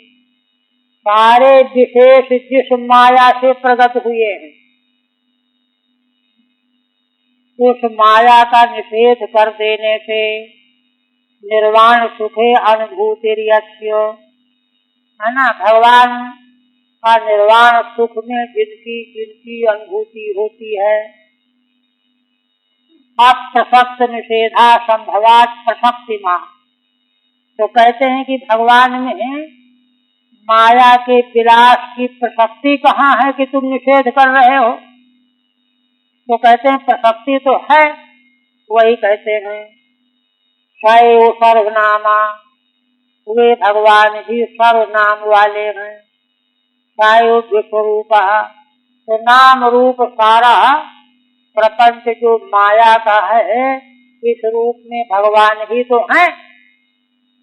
सारे विशेष जिस माया से प्रकट हुए हैं उस माया का निषेध कर देने से निर्वाण सुखे अनुभूतिर्यस्य, है ना, भगवान का निर्वाण सुख में जिनकी अनुभूति होती है, अप्रसक्त निषेधा संभवात प्रसक्तिमा, तो कहते हैं कि भगवान में माया के विलास की प्रसक्ति कहाँ है कि तुम निषेध कर रहे हो। तो कहते हैं प्रसक्ति तो है, वही कहते हैं सैव सर्वनामा, वे भगवान ही सर्वनाम वाले हैं। सैव विश्वरूपा, तो नाम रूप सारा प्रपंच जो माया का है इस रूप में भगवान ही तो हैं,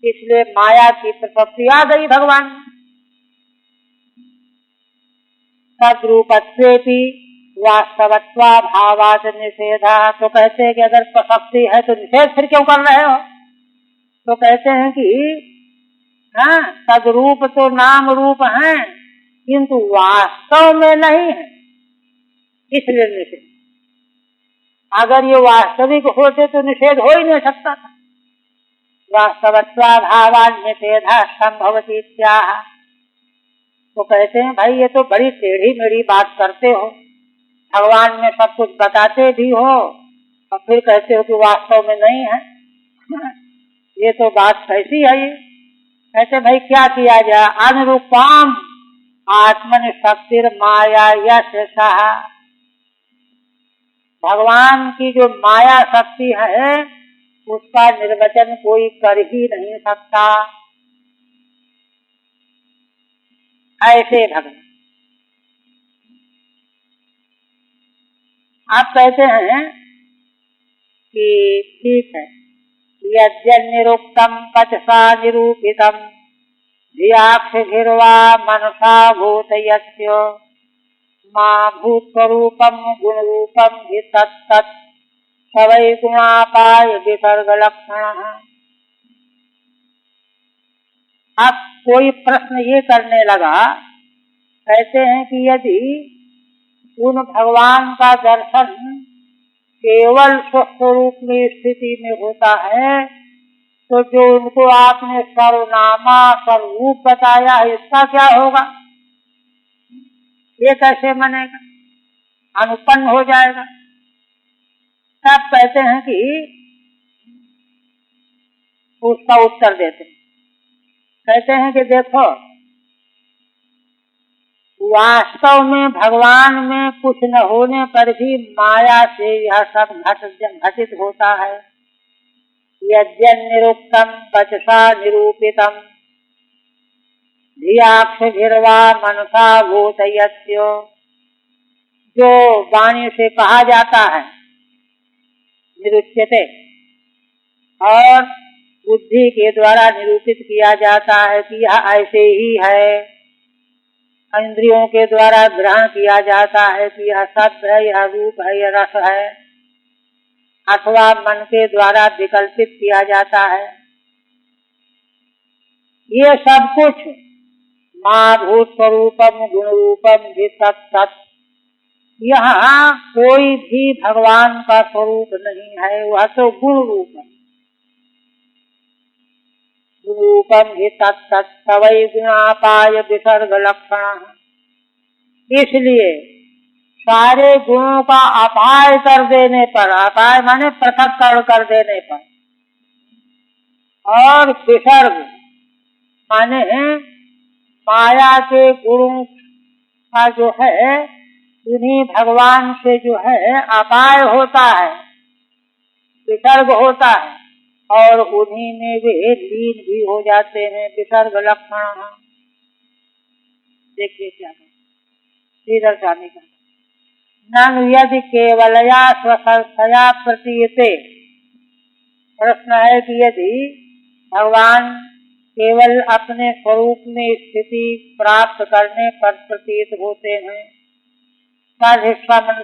इसलिए माया की प्रसक्ति आ गई भगवान। तद्रूपत्वेपि वास्तवत्वा भावात निषेधा, तो कहते हैं कि अगर प्रसक्ति है तो निषेध फिर क्यों कर रहे हो। तो कहते हैं कि हाँ, तद्रूप तो नाम रूप हैं किंतु वास्तव में नहीं है, इसलिए निषेध। अगर ये वास्तविक होते तो निषेध हो ही नहीं सकता था। वास्तवत्वा भावात निषेधा संभवति इत्याह, तो कहते हैं भाई ये तो बड़ी टेढ़ी मेढ़ी बात करते हो, भगवान में सब कुछ बताते भी हो और फिर कहते हो कि वास्तव में नहीं है, ये तो बात कैसी है। ये कहते भाई क्या किया जाए, अनुरूपाम आत्मन शक्तिर माया यशा, भगवान की जो माया शक्ति है उसका निर्वचन कोई कर ही नहीं सकता। ऐसे भगवान आप कहते हैं कि ठीक है, यद्यन्निरुक्तम पचसा निरूपितम धियाक्षिर्वा मनसा भूतयस्य मां भूतस्वरूपम गुणरूपम हि तत्तत् सवै गुणापाय विसर्ग लक्षण। अब कोई प्रश्न ये करने लगा, कहते हैं कि यदि उन भगवान का दर्शन केवल स्वस्वरूप में स्थिति में होता है तो जो उनको आपने सर्वनामा स्वरूप बताया इसका क्या होगा, ये कैसे बनेगा, अनुपन्न हो जाएगा। तब कहते हैं कि उसका उत्तर देते हैं, कहते हैं कि देखो वास्तव में भगवान में कुछ न होने पर भी माया से यह सब घटित होता है। यद्यन्निरुक्तम वचसा निरूपितम धियाक्षिर्वा मनसा भूतयस्य, जो वाणी से कहा जाता है निरुच्यते और बुद्धि के द्वारा निरूपित किया जाता है कि यह ऐसे ही है, इंद्रियों के द्वारा ग्रहण किया जाता है कि यह सत्य है, यह रूप है, यह रस है, अथवा मन के द्वारा विकल्पित किया जाता है। ये सब कुछ मां भूत स्वरूपम गुण रूपम भी सत्य, यहाँ कोई भी भगवान का स्वरूप नहीं है, वह तो गुण रूप है। रूपम ही तत्सवै गुणापाय विसर्ग लक्षण, इसलिए सारे गुणों का अपाय कर देने पर, अपाय माने पृथक्करण कर देने पर, और विसर्ग माने माया के गुणों का जो है उन्हीं भगवान से जो है अपाय होता है, विसर्ग होता है और उन्हीं में वे लीन भी हो जाते हैं। विसर्ग लक्षण देखिए क्या इधर जाने का नन यदि केवलया स्वसंस्थया प्रतीयते। प्रश्न है कि यदि भगवान केवल अपने स्वरूप में स्थिति प्राप्त करने पर प्रतीत होते हैं,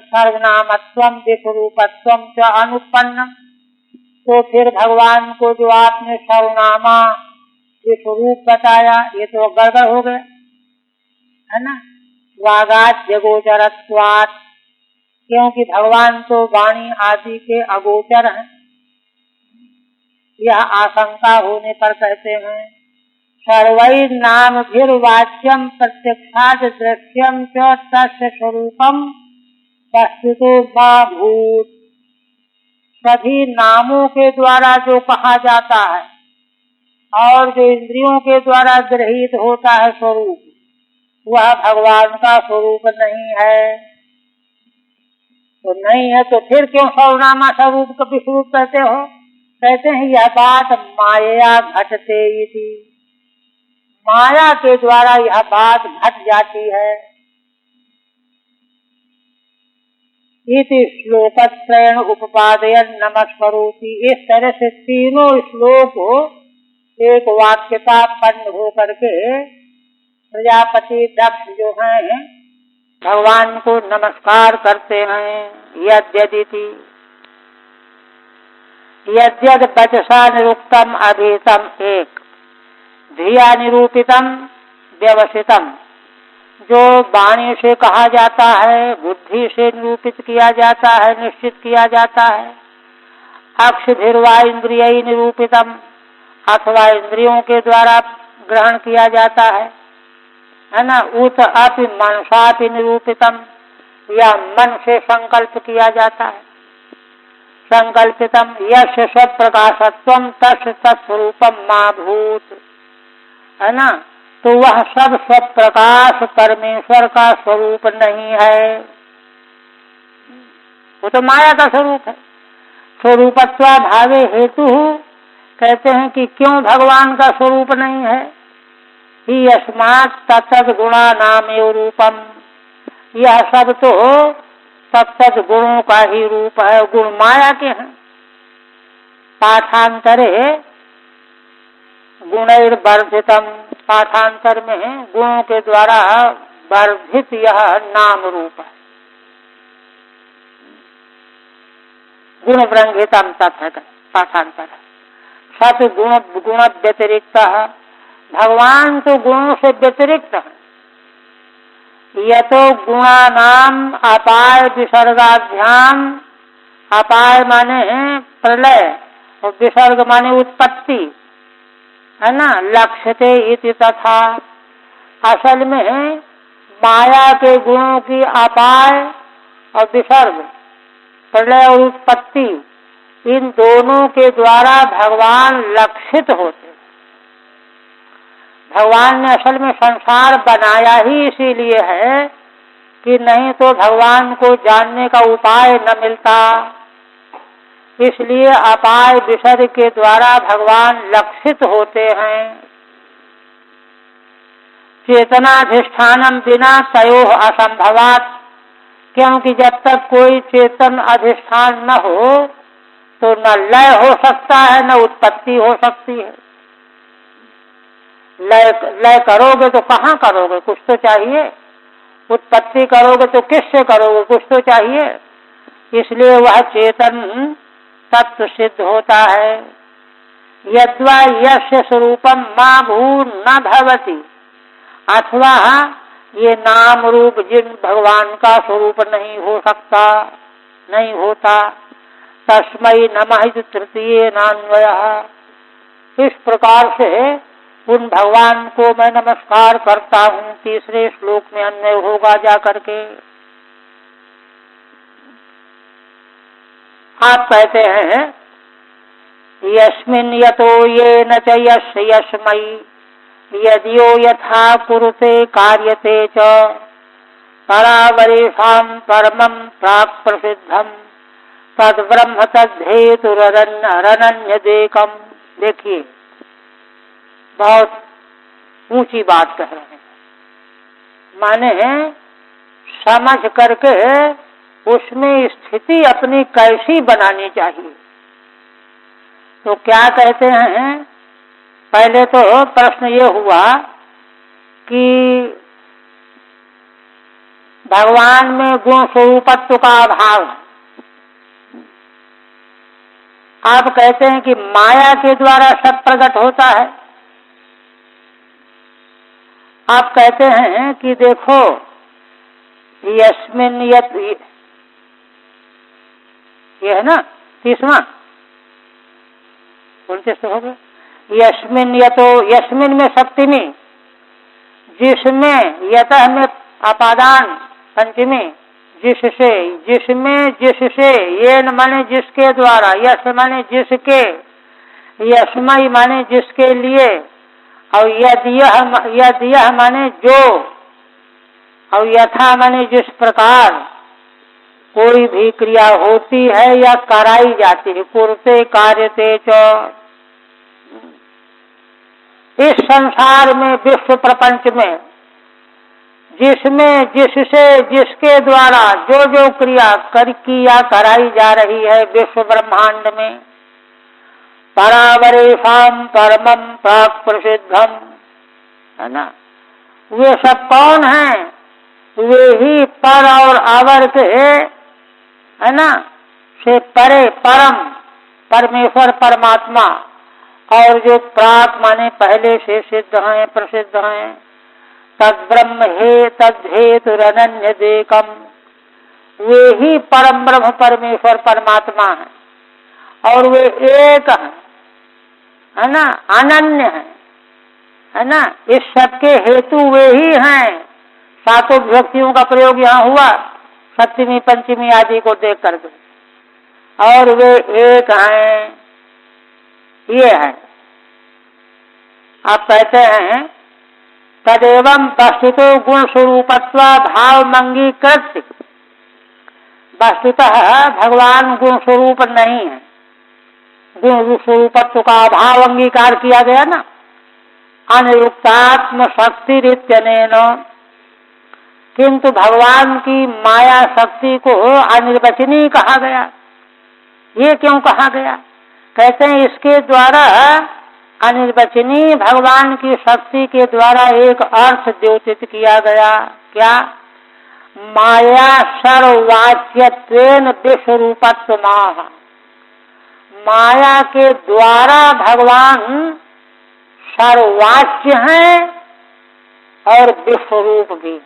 सर्वनामत्वम विस्वरूपत्वम च अनुपन्न, तो फिर भगवान को जो आपने सर्वनामा विस्वरूप बताया ये तो गड़बड़ हो गया है ना। वागात जगोचरत्वात्, क्योंकि भगवान तो वाणी आदि के अगोचर हैं। यह आशंका होने पर कहते हैं सर्वैर नामभिर्वाच्यम प्रत्यक्षात् दृश्यम च तस्य स्वरूपम वस्तुतो मा भूत। सभी नामों के द्वारा जो कहा जाता है और जो इंद्रियों के द्वारा गृहीत होता है स्वरूप, वह भगवान का स्वरूप नहीं है। तो नहीं है तो फिर क्यों सर्वनामा स्वरूप का विस्वरूप कहते हो? कहते हैं यह बात माया घटते इति, माया के द्वारा यह बात घट जाती है। इति श्लोकत्रयेण उपपादयन् नमस्करोति। इस तरह से तीनों श्लोक एक वाक्यता पन्न होकर के प्रजापति दक्ष जो हैं भगवान को नमस्कार करते हैं। यद्यदिति यद्यद वचसा निरुक्तम अभीतम एक धिया निरूपितम व्यवसितम, जो वाणी से कहा जाता है, बुद्धि से निरूपित किया जाता है, निश्चित किया जाता है। अक्षभिर्वा इंद्रिय निरूपितम, अथवा इंद्रियों के द्वारा ग्रहण किया जाता है ना। उत अपि मनसापि निरूपितम, या मन से संकल्प किया जाता है। संकल्पितम यस्य स्वप्रकाशत्वम तस्य तत्स्वरूपम मा भूत, है ना। तो वह सब स्वप्रकाश परमेश्वर का स्वरूप नहीं है, वो तो माया का स्वरूप है। स्वरूपत्वा भावे हेतु कहते हैं कि क्यों भगवान का स्वरूप नहीं है। ही अस्मात् तत्तद गुणा नामेव रूपम, यह सब तो तत्तद गुणों का ही रूप है, गुण माया के हैं। पाठांतरे गुणैर्वर्धितम, पाठांतर में गुणों के द्वारा वर्धित यह नाम रूप है। गुण ब्रंहितम तथा पाठांतर सत गुण गुण व्यतिरिक्त, भगवान तो गुणों से व्यतिरिक्त है। यह तो गुणानाम अपाय विसर्गाभ्याम, अपाय माने प्रलय और विसर्ग माने उत्पत्ति, है ना। लक्ष्यते इति तथा, असल में माया के गुणों की अपाय और विसर्ग, प्रलय और उत्पत्ति, इन दोनों के द्वारा भगवान लक्षित होते। भगवान ने असल में संसार बनाया ही इसीलिए है कि नहीं तो भगवान को जानने का उपाय न मिलता। इसलिए अपाय विसर्ग के द्वारा भगवान लक्षित होते हैं। चेतनाधिष्ठानम बिना तयोः असंभवात्, क्योंकि जब तक कोई चेतन अधिष्ठान न हो तो न लय हो सकता है न उत्पत्ति हो सकती है। लय करोगे तो कहाँ करोगे, कुछ तो चाहिए। उत्पत्ति करोगे तो किससे करोगे, कुछ तो चाहिए। इसलिए वह चेतन तत्व सिद्ध होता है। यद्वा यस्य स्वरूपम मा भू न भवति, अथवा ये नाम रूप जिन भगवान का स्वरूप नहीं हो सकता, नहीं होता। तस्मै नमः तृतीये नान्वयः, इस प्रकार से उन भगवान को मैं नमस्कार करता हूँ। तीसरे श्लोक में अन्वय होगा जा करके। आप कहते हैं यस्मिन् यतो येन च यस्य यस्मै यदियो यथा कुरुते कार्यते च परावरेषां परमं प्राक् प्रसिद्धं तद ब्रह्म तद्धेतु रनन्य देकम। देखिए बहुत ऊंची बात कह रहे हैं, माने समझ करके उसमें स्थिति अपनी कैसी बनानी चाहिए। तो क्या कहते हैं, पहले तो प्रश्न ये हुआ कि भगवान में गुण स्वरूपत्व का अभाव है। आप कहते हैं कि माया के द्वारा सब प्रकट होता है। आप कहते हैं कि देखो यस्मिन यत, ये है ना 30वां, 29 हो गया। यस्मिन यतो, यस्मिन में सप्तमी, जिसमें यतः में अपादान पंचमी, जिससे, जिसमें, जिससे, ये न माने जिसके द्वारा, यश माने जिसके, यस्मय माने जिसके लिए, और यद यह माने जो, और यथा माने जिस प्रकार कोई भी क्रिया होती है या कराई जाती है। कुरते कार्यते च, इस संसार में, विश्व प्रपंच में, जिसमें, जिससे, जिसके द्वारा जो जो क्रिया किया कराई जा रही है विश्व ब्रह्मांड में, परावरेशम परमम प्राक प्रसिद्धम, है ना, वे सब कौन हैं? वे ही पर और अवर के, है ना, से परे परम परमेश्वर परमात्मा, और जो प्राक माने पहले से सिद्ध हैं, प्रसिद्ध हैं। तद ब्रह्म हे तद्धेतु रनन्य देकम, वे ही परम ब्रह्म परमेश्वर परमात्मा हैं और वे एक हैं, है ना, अनन्य है ना। इस सबके हेतु वे ही हैं। सातों विभक्तियों का प्रयोग यहाँ हुआ सप्तमी पंचमी आदि को देख करके, और वे एक हैं, ये है। आप कहते हैं तदेवं वस्तुतो गुण स्वरूपत्वा भाव मंगीकृत, वस्तुतः भगवान गुण स्वरूप नहीं है, गुण स्वरूपत्व का अभाव अंगीकार किया गया ना। अनिरुक्तात्म शक्ति रित्यनेन, किंतु भगवान की माया शक्ति को अनिर्वचनीय कहा गया। ये क्यों कहा गया? कहते हैं इसके द्वारा, अनिर्वचनीय भगवान की शक्ति के द्वारा एक अर्थ द्योतित किया गया। क्या? माया सर्ववाच्यत्वेन विश्वरूपत्व माह, माया के द्वारा भगवान सर्ववाच्य हैं और विश्वरूप भी।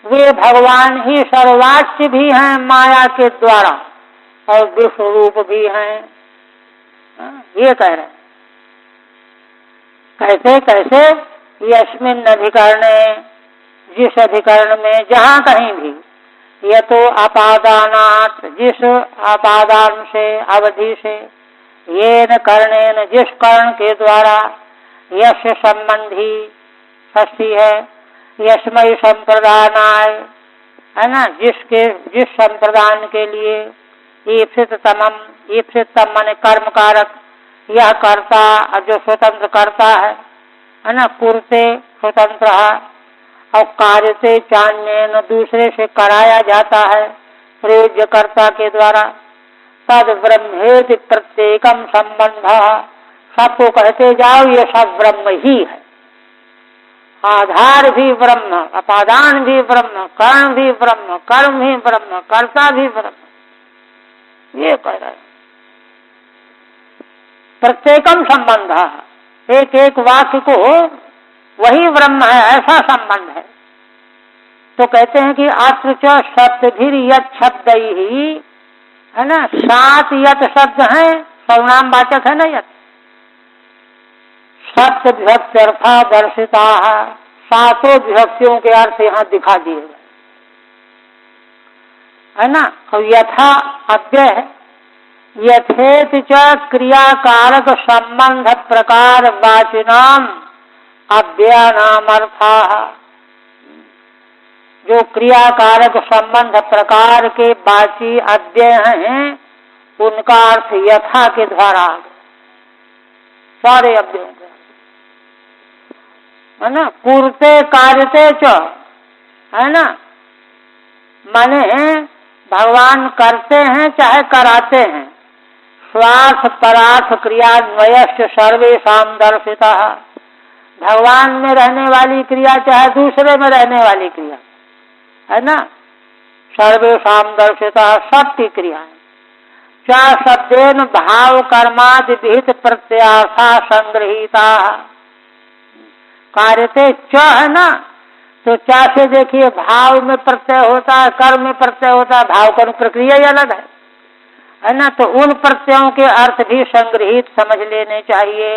वे भगवान ही सर्ववाच्य भी हैं माया के द्वारा और विश्वरूप भी हैं, ये कह रहे हैं। कैसे कैसे? यस्मिन् अधिकरणे, जिस अधिकरण में, जहाँ कहीं भी, यह तो अपादानात्, जिस अपादान से, अवधि से, येन कर्णेन, जिस कर्ण के द्वारा, यश संबंधी षष्ठी है, यस्मय संप्रदानाय, है ना, जिसके, जिस संप्रदान के लिए, ईप्सिततमम, ईप्सिततम माने कर्म कारक, यह कर्ता जो स्वतंत्र करता है ना, कुरते स्वतंत्र, और कार्यते चान्येन, दूसरे से कराया जाता है प्रयोज्य कर्ता के द्वारा। तद ब्रह्मेति प्रत्येकम संबंध, सबको कहते जाओ ये सब ब्रह्म ही है। आधार भी ब्रह्म, अपादान भी ब्रह्म, कारण भी ब्रह्म, कर्म भी ब्रह्म, कर्ता भी ब्रह्म, ये कह रहे हैं। प्रत्येकम संबंध, एक एक वाक्य को वही ब्रह्म है ऐसा संबंध है। तो कहते हैं कि अत्र च सप्तभिर यत् शब्द ही, है ना, 7 यत् शब्द हैं, सर्वनाम वाचक है ना यत्, सप्त विभक्ति अर्था दर्शिता, 7 विभक्तियों के अर्थ यहाँ दिखा दिए गए, है ना। और यथा अव्यय है, यथेत च क्रियाकारक संबंध प्रकार वाचिनाम अव्ययानाम अर्था, जो क्रियाकारक संबंध प्रकार के बाची अव्यय हैं उनका अर्थ यथा के द्वारा सारे अव्ययों के, है ना। कुरते कार्यते च, है ना, माने भगवान करते हैं चाहे कराते हैं। स्वार्थ परार्थ क्रियान्वयस्य सर्वेषां दर्शिता, भगवान में रहने वाली क्रिया चाहे दूसरे में रहने वाली क्रिया, है ना। सर्वेषां दर्शिता, सबकी क्रिया है। च शब्देन भाव कर्मादि विहित प्रत्याशा संग्रहीता, कार्यते च, है ना, तो चा से देखिए भाव में प्रत्यय होता है, कर्म में प्रत्यय होता है, भाव कर्म प्रक्रिया ही अलग है ना। तो उन प्रत्ययों के अर्थ भी संग्रहित समझ लेने चाहिए।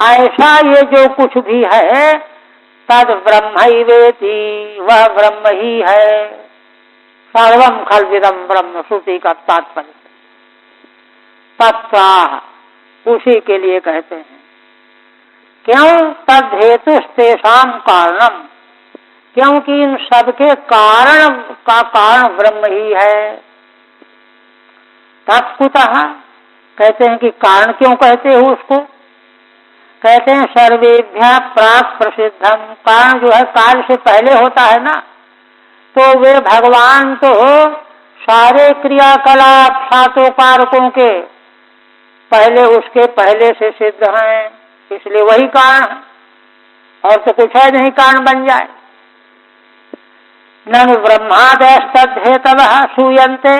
ऐसा ये जो कुछ भी है तद ब्रह्मैवेति, वह ब्रह्म ही है। सर्वम खल्विदम ब्रह्म, श्रुति का तात्पर्य तत्वाह, उसी के लिए कहते हैं। क्यों? तद हेतु तेषां कारणम, क्योंकि इन सबके कारण का कारण ब्रह्म ही है। तत्कुतः, कहते हैं कि कारण क्यों कहते हो उसको, कहते हैं सर्वेभ्यः प्राक् प्रसिद्धम, कारण जो है कार्य से पहले होता है ना, तो वे भगवान तो सारे क्रियाकलाप सातों कारकों के पहले, उसके पहले से सिद्ध हैं, इसलिए वही कारण है, और तो कुछ है नहीं कारण बन जाए। ननु ब्रह्मादयस्तद्धेतवः श्रूयन्ते,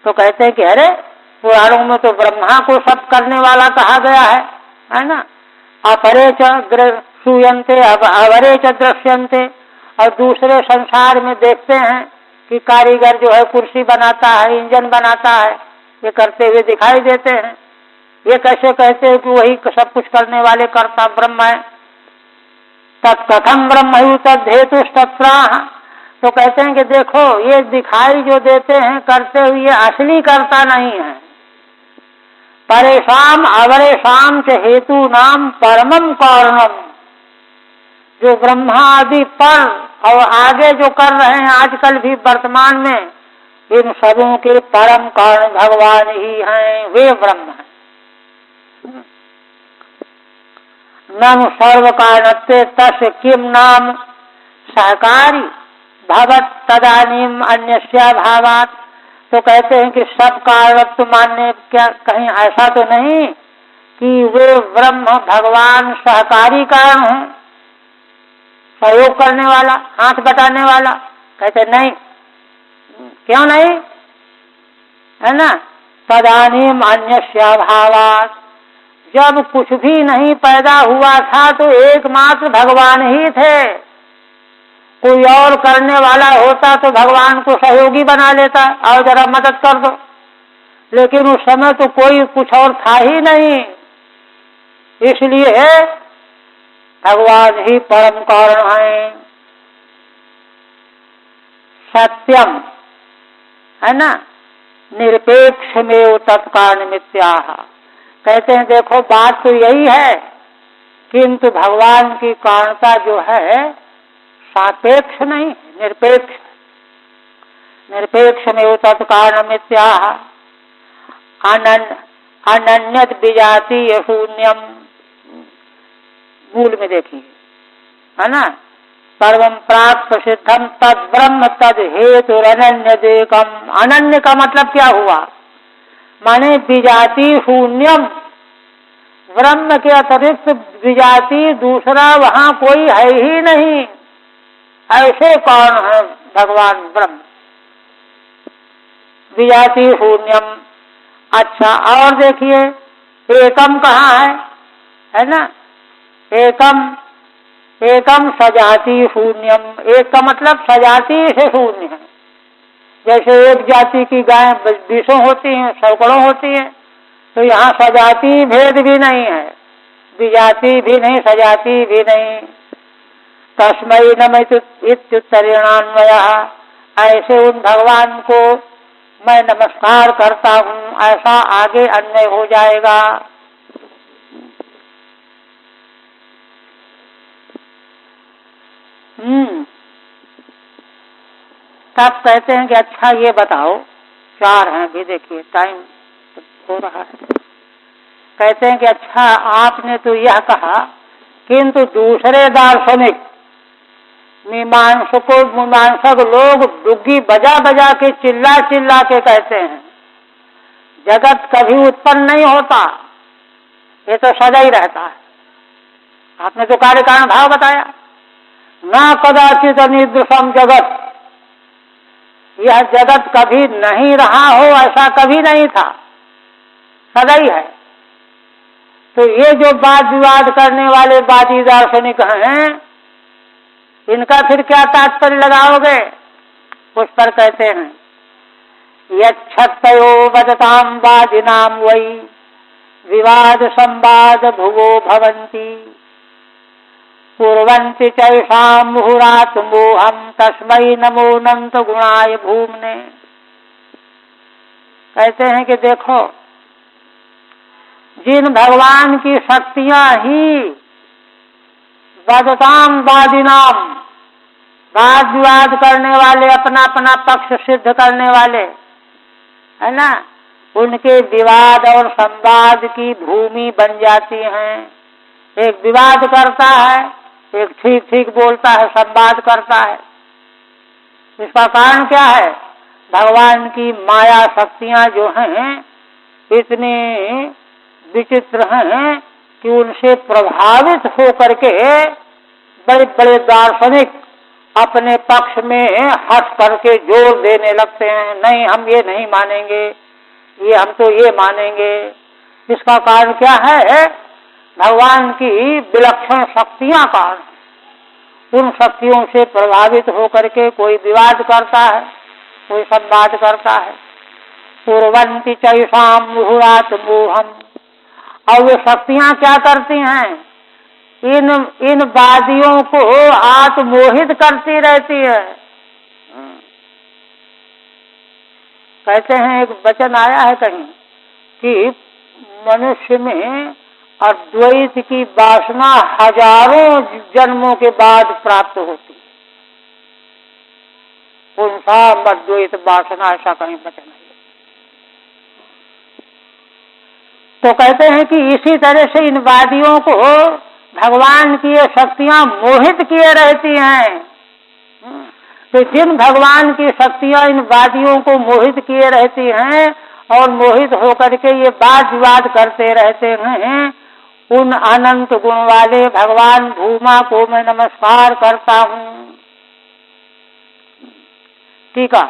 तो कहते हैं कि अरे पुराणों में तो ब्रह्मा को सब करने वाला कहा गया है ना। अपरे च श्रूयन्ते अवरे च दृश्यन्ते, और दूसरे संसार में देखते हैं कि कारीगर जो है कुर्सी बनाता है, इंजन बनाता है, ये करते हुए दिखाई देते हैं। ये कैसे कहते हैं कि वही सब कुछ करने वाले कर्ता ब्रह्म है। तत्कथम ब्रह्म तद्धेतुस्तत्राह, तो कहते हैं कि देखो ये दिखाई जो देते हैं करते हुए ये असली कर्ता नहीं है। परेशान अवरेशाम च हेतु नाम परमम कारणम, जो ब्रह्मा आदि पर और आगे जो कर रहे हैं आजकल भी वर्तमान में, इन सबों के परम कारण भगवान ही हैं, वे ब्रह्म हैं। ननु सर्व कारणत्वे तस्य किम नाम सहकारी भवत तदानीम अन्यस्या भावात, तो कहते हैं कि सब कारणत्व मानने क्या कहीं ऐसा तो नहीं कि वे ब्रह्म भगवान सहकारी कारण हैं, सहयोग करने वाला, हाथ बटाने वाला, कहते नहीं। क्यों नहीं, है ना। तदानीम अन्यस्या भावात, जब कुछ भी नहीं पैदा हुआ था तो एकमात्र भगवान ही थे, कोई और करने वाला होता तो भगवान को सहयोगी बना लेता, और जरा मदद कर दो, लेकिन उस समय तो कोई कुछ और था ही नहीं, इसलिए भगवान ही परम कारण हैं। सत्यम, है ना, निरपेक्ष में तत्कारण मिथ्याः, कहते हैं देखो बात तो यही है, किंतु भगवान की कारणता जो है सापेक्ष नहीं, निरपेक्ष। निरपेक्ष में तत्कारण मिथ्याः अनन्यत विजातीय शून्यम, मूल में देखिए, है ना। सर्वम प्राक् प्रसिद्धम तद ब्रह्म तद हेतु अनन्य देकम, अनन्य का मतलब क्या हुआ, माने विजाति शून्यम, ब्रह्म के अतिरिक्त विजाति दूसरा वहां कोई है ही नहीं, ऐसे कौन है भगवान ब्रह्म। विजाति शून्यम, अच्छा और देखिए एकम कहाँ है ना, एकम, एकम सजाति शून्यम, एक का मतलब सजाति से शून्य है। जैसे एक जाति की गाय 20 होती हैं, सैकड़ों होती हैं, तो यहाँ सजाति भेद भी नहीं है, विजाति भी नहीं, सजाति भी नहीं। तस्मै नमः इत्युत्तरेणान्वयः, ऐसे उन भगवान को मैं नमस्कार करता हूँ, ऐसा आगे अन्वय हो जाएगा। तब कहते हैं कि अच्छा ये बताओ, 4 हैं भी, देखिए टाइम हो रहा है। कहते हैं कि अच्छा आपने तो यह कहा, किंतु दूसरे दार्शनिक मीमांसक लोग डुग्गी बजा बजा के चिल्ला चिल्ला के कहते हैं जगत कभी उत्पन्न नहीं होता, ये तो सदा ही रहता है। आपने तो कार्य कारण भाव बताया, ना कदाचित अनिदृशम जगत, यह जगत कभी नहीं रहा हो ऐसा कभी नहीं था, सदा ही है। तो ये जो वाद विवाद करने वाले वादी दार्शनिक हैं, इनका फिर क्या तात्पर्य लगाओगे? उस पर कहते हैं यच्छत्तयो वदतां वादिनां वै विवाद संवाद भुवो भवन्ति कुर्वन्ति चैषां मुहुरात् मोहं तस्मै नमो अनंत गुणाय भूमने। कहते हैं कि देखो, जिन भगवान की शक्तियां ही वदताम वादिनाम, वाद विवाद करने वाले, अपना अपना पक्ष सिद्ध करने वाले है ना, उनके विवाद और संवाद की भूमि बन जाती हैं। एक विवाद करता है, एक ठीक ठीक बोलता है, संवाद करता है। इसका कारण क्या है? भगवान की माया शक्तियां जो हैं इतनी विचित्र हैं कि उनसे प्रभावित होकर के बड़े बड़े दार्शनिक अपने पक्ष में हट करके जोर देने लगते हैं, नहीं हम ये नहीं मानेंगे, ये हम तो ये मानेंगे। इसका कारण क्या है? भगवान की विलक्षण शक्तियां कारण। उन शक्तियों से प्रभावित होकर के कोई विवाद करता है, कोई संवाद करता है। कुर्वन्ति चैषां मुहुरात् मोहम्, और वे शक्तियां क्या करती हैं? इन वादियों को आत्मोहित करती रहती है। कहते हैं, एक वचन आया है कहीं कि मनुष्य में अद्वैत की वासना हजारों जन्मों के बाद प्राप्त होती है। पुंसा अद्वैत वासना, ऐसा कहीं वचन है। तो कहते हैं कि इसी तरह से इन वादियों को भगवान की ये शक्तियां मोहित किए रहती हैं। तो जिन भगवान की शक्तियां इन वादियों को मोहित किए रहती हैं और मोहित होकर के ये वाद विवाद करते रहते हैं, उन अनंत गुण वाले भगवान भूमा को मैं नमस्कार करता हूँ। ठीक है।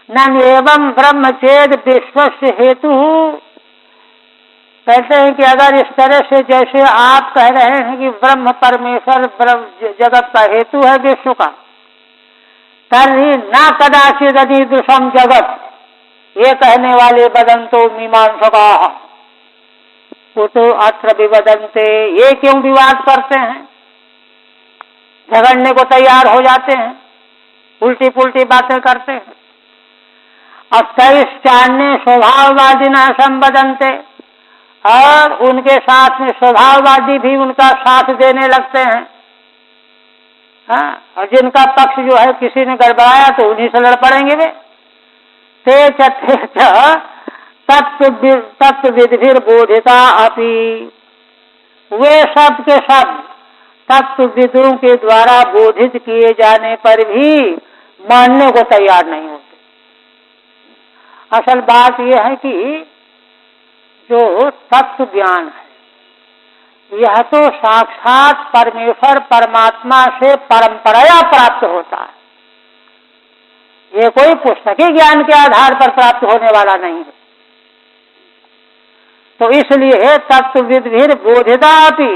न एवं ब्रह्मचेद विश्वस्य हेतु, कहते हैं कि अगर इस तरह से जैसे आप कह रहे हैं कि ब्रह्म परमेश्वर जगत का हेतु है विश्व का, तर्हि न कदाचित् अनिदृशम जगत, ये कहने वाले वदन्तो मीमांसकाः कुतो अत्र विवदन्ते, ये क्यों विवाद करते हैं, झगड़ने को तैयार हो जाते हैं, उल्टी पुल्टी बातें करते हैं। अस्तैश्चान्ये स्वभाववादिनः संवदन्ते, और उनके साथ में स्वभाववादी भी उनका साथ देने लगते हैं। हाँ, और जिनका पक्ष जो है किसी ने गड़बड़ाया तो उन्हीं से लड़ पड़ेंगे वे। ते तत्व विधिर बोधिता अपि, वे सब के सब तत्व विदुओं के द्वारा बोधित किए जाने पर भी मानने को तैयार नहीं होते। असल बात यह है कि जो तत्व ज्ञान है यह तो साक्षात परमेश्वर परमात्मा से परंपराया प्राप्त होता है, ये कोई पुस्तकीय ज्ञान के आधार पर प्राप्त होने वाला नहीं है। तो इसलिए तत्वविद्भिर बोधितापि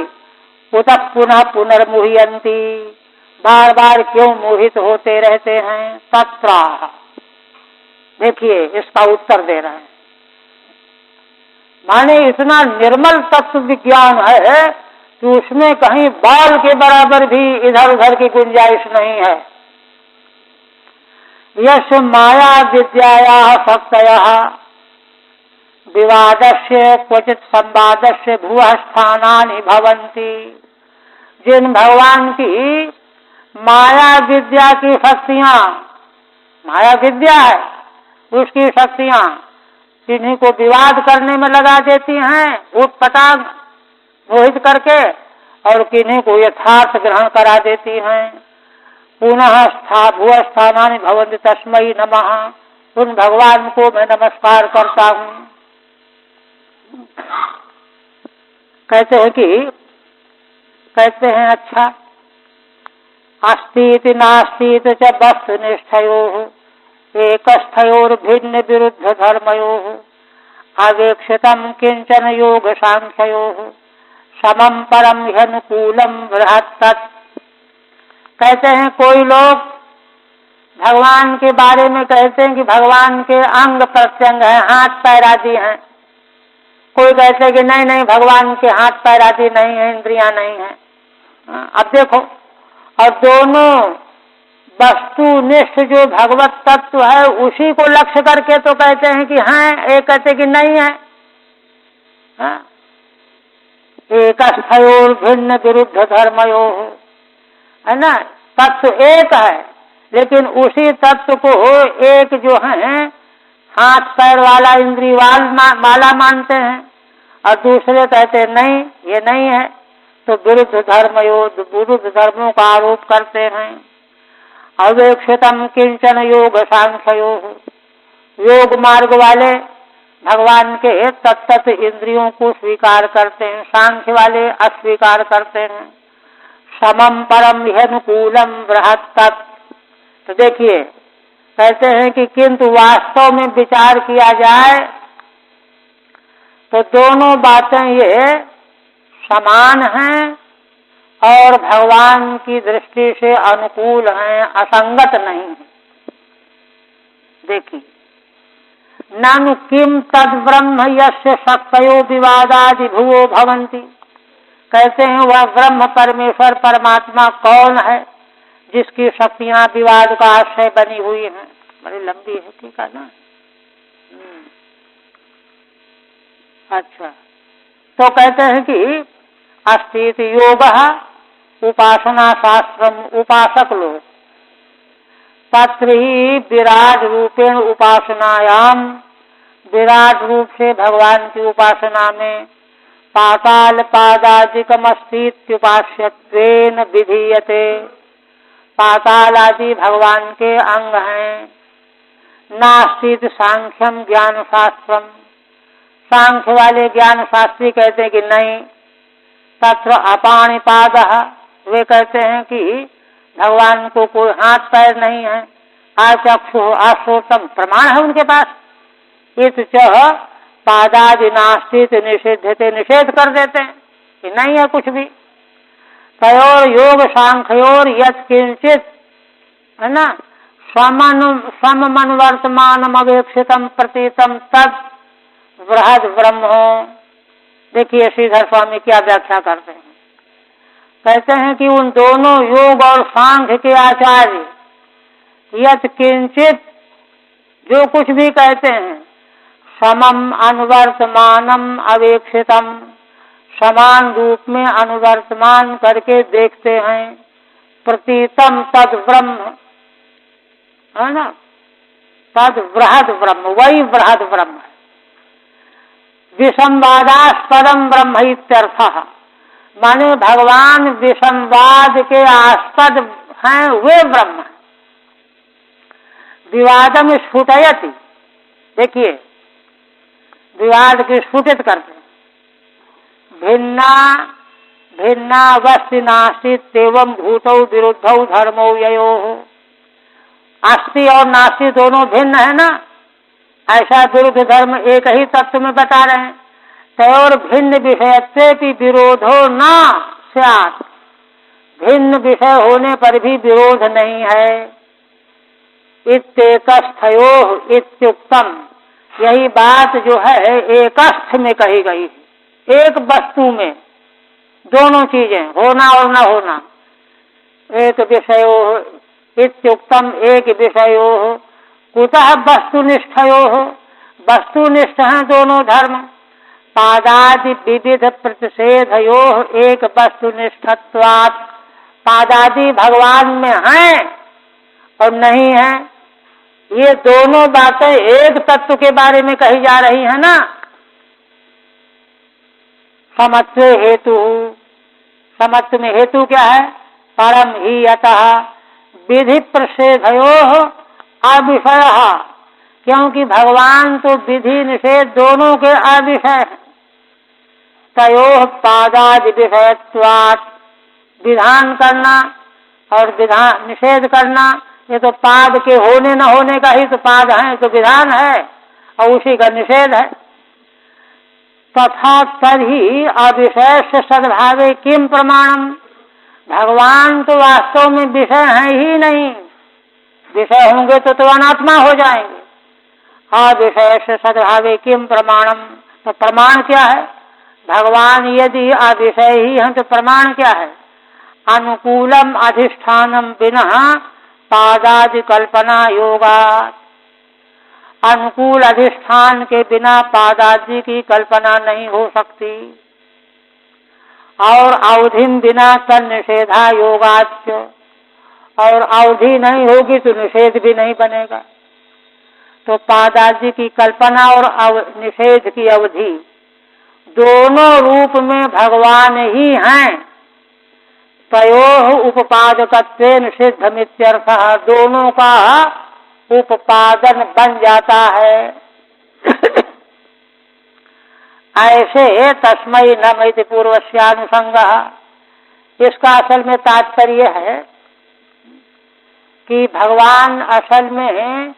उत पुनः पुनर्मुह्यन्ति, बार बार क्यों मोहित होते रहते हैं। तत्राह, देखिए इसका उत्तर दे रहे हैं, माने इतना निर्मल तत्व विज्ञान है कि उसमें कहीं बाल के बराबर भी इधर उधर की गुंजाइश नहीं है। यश माया विद्याया शक्तयः विवादस्य क्वचित संवादस्य भुवः स्थानानि भवन्ति, जिन भगवान की माया विद्या की शक्तियां माया विद्या है, उसकी शक्तियां किन्हीं को विवाद करने में लगा देती हैं, उठपटांग मोहित करके, और किन्हीं को यथार्थ ग्रहण करा देती हैं। पुनः भुवस्थानानि भवन्ति तस्मै नमः, उन भगवान को मैं नमस्कार करता हूँ। कहते हैं अच्छा, अस्तीति नास्तीति च वस्तुनिष्ठयोः एकस्थयोर्भिन्न विरुद्ध धर्मयोः अवेक्षितं किंचन योग सांख्ययोः समम परम ह्यनुकूलम बृहत्तत्। कहते हैं कोई लोग भगवान के बारे में कहते हैं कि भगवान के अंग प्रत्यंग है, हाथ पैर आदि हैं। कोई कहते हैं कि नहीं नहीं, भगवान के हाथ पैर आदि नहीं है, इंद्रियां नहीं है। अब देखो, और दोनों वस्तुनिष्ठ जो भगवत तत्व है उसी को लक्ष्य करके तो कहते हैं कि हैं, एक कहते कि नहीं है। एकस्थयोर भिन्न विरुद्ध धर्मयोः, है ना, तत्व एक है, लेकिन उसी तत्व को एक जो है हाथ पैर वाला इंद्रिय वाला मानते हैं, और दूसरे कहते हैं नहीं ये नहीं है, तो विरुद्ध धर्मों का आरोप करते हैं। अवेक्षितम किंचन योग सांख्ययोः, योग मार्ग वाले भगवान के तत्त इंद्रियों को स्वीकार करते हैं, सांख्य वाले अस्वीकार करते हैं। समम परम ह्यनुकूलम बृहत्तत्। तो देखिए, कहते हैं कि किंतु वास्तव में विचार किया जाए तो दोनों बातें ये समान हैं और भगवान की दृष्टि से अनुकूल हैं, असंगत नहीं है। देखिए, ननु किम तद ब्रह्म यस्य शक्तयो विवादादि भुवो भवन्ति। कहते हैं वह ब्रह्म परमेश्वर परमात्मा कौन है जिसकी शक्तियां विवाद का आश्रय बनी हुई हैं। बड़ी लंबी है, ठीक है ना। अच्छा, तो कहते हैं कि अस्तित योग उपासना शास्त्रम, उपासक लोग तत्र ही विराट रूपेण उपासनायाम, विराट रूप से भगवान की उपासना में पाताल पादादिकम अस्तित्युपास्यत्वेन विधीयते। पाताल आदि भगवान के अंग हैं। नास्तित सांख्यम ज्ञान शास्त्रम, सांख्य वाले ज्ञान शास्त्री कहते हैं कि नहीं। तत्र अपाणिपादः, वे कहते हैं कि भगवान को कोई हाथ पैर नहीं है। आचक्षु आश्रोतम, प्रमाण है उनके पास। इत च पादादि नास्तित निषेधते, निषेध कर देते हैं कि नहीं है कुछ भी। तयोर योग सांख्योर यत् किंचित, है ना, सममन वर्तमानम अवेक्षितम प्रतीतम तद बृहद ब्रह्म। देखिए श्रीधर स्वामी क्या व्याख्या करते हैं। कहते हैं कि उन दोनों योग और सांख्य के आचार्य यत् किंचित, जो कुछ भी कहते हैं, समम अनुवर्तमानम अवेक्षितम, समान रूप में अनुवर्तमान करके देखते हैं। प्रतीतम तद ब्रह्म, है ना, तद बृहद ब्रह्म, वही बृहद ब्रह्म है। विसंवादास्पदम ब्रह्म इत्यर्थः, माने भगवान विसंवाद के आस्पद हैं, वे ब्रह्म। विवादम स्फुटयति, देखिए विवाद की स्फुटित करते। भिन्ना भिन्ना वस्तु नास्तित एवं भूतौ विरुद्धौ धर्मो ययोः। अस्ति और नास्ति दोनों भिन्न है ना, ऐसा विरुद्ध धर्म एक ही तत्व में बता रहे हैं। तयोर भिन्न विषयत्वेपि विरोधो न स्यात्, भिन्न विषय होने पर भी विरोध नहीं है। इत्येकस्थयोः इत्युक्तम, यही बात जो है एकस्थ में कही गई है। एक वस्तु में दोनों चीजें, होना और न होना। एक विषयोः इत्युक्तम, एक विषयोः। कुतः वस्तुनिष्ठयोः, वस्तुनिष्ठ हैं दोनों धर्म। पादादि विविध प्रतिषेधयोः एक वस्तुनिष्ठत्वात्, पादादि भगवान में हैं और नहीं है, ये दोनों बातें एक तत्व के बारे में कही जा रही है ना। समत्व हेतु, समत्व में हेतु क्या है? परम ही अतः विधि प्रषेधयोः अविषय, क्योंकि भगवान तो विधि निषेध दोनों के अविषय हैं। तयोः पादादि विषयत्वात्, विधान करना और विधान निषेध करना, ये तो पाद के होने न होने का ही तो पाद है, तो विधान है और उसी का निषेध है। तथा तभी अविशेष सद्भावे किम प्रमाणम, भगवान तो वास्तव में विषय है ही नहीं, विषय होंगे तो अनात्मा हो जाएंगे। अविशेष सद्भावे किम प्रमाणम, तो प्रमाण क्या है? भगवान यदि अविषय ही हैं तो प्रमाण क्या है? अनुकूलम अधिष्ठानम बिना पादादि कल्पना योगा, अनुकूल अधिष्ठान के बिना पादादि की कल्पना नहीं हो सकती। और अवधिम बिना तन निषेधा योगाच्य, और अवधि नहीं होगी तो निषेध भी नहीं बनेगा। तो पादादि की कल्पना और निषेध की अवधि दोनों रूप में भगवान ही हैं। तयोः उपपादकत्वेन सिद्धमित्यर्थः, दोनों का उपादन बन जाता है। ऐसे तस्मै नमैति पूर्वस्यानुसंगः, इसका असल में तात्पर्य है कि भगवान असल में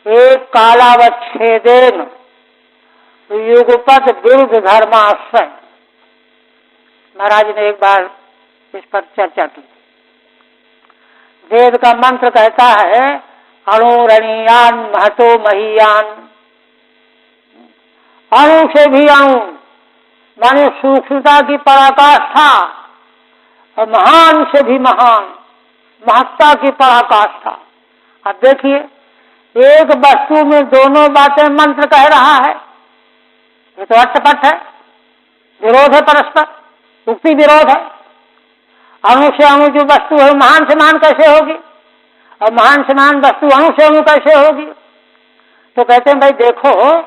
एक कालावच्छेदेन युगपत विरुद्ध धर्माश्रय, महाराज ने एक बार इस पर चर्चा की। वेद का मंत्र कहता है अणुरणीयान महतो महीयान, अणु से भी अणु माने सूक्ष्मता की पराकाष्ठा, और महान से भी महान महत्ता की पराकाष्ठा। अब देखिए एक वस्तु में दोनों बातें मंत्र कह रहा है, ये तो अर्थपट है, विरोध है, परस्पर उक्ति विरोध है। अणु से अणु जो वस्तु है महान से महान कैसे होगी, और महान से महान वस्तु अणु से अणु कैसे होगी? तो कहते हैं भाई देखो,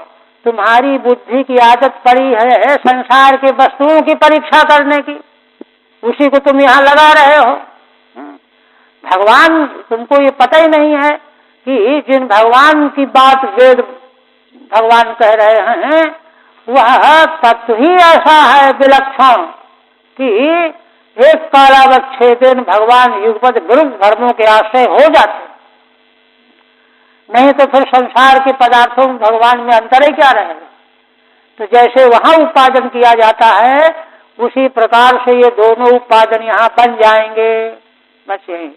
तुम्हारी बुद्धि की आदत पड़ी है संसार के वस्तुओं की परीक्षा करने की, उसी को तुम यहाँ लगा रहे हो। भगवान, तुमको ये पता ही नहीं है कि जिन भगवान की बात वेद भगवान कह रहे हैं वह तत्व ही ऐसा है विलक्षण कि एक कालावच्छेदेन भगवान युगपत विरुद्ध धर्मों के आश्रय हो जाते, नहीं तो फिर संसार के पदार्थों में भगवान में अंतर ही क्या रहेगा। तो जैसे वहां उत्पादन किया जाता है उसी प्रकार से ये दोनों उत्पादन यहाँ बन जाएंगे। बस यही।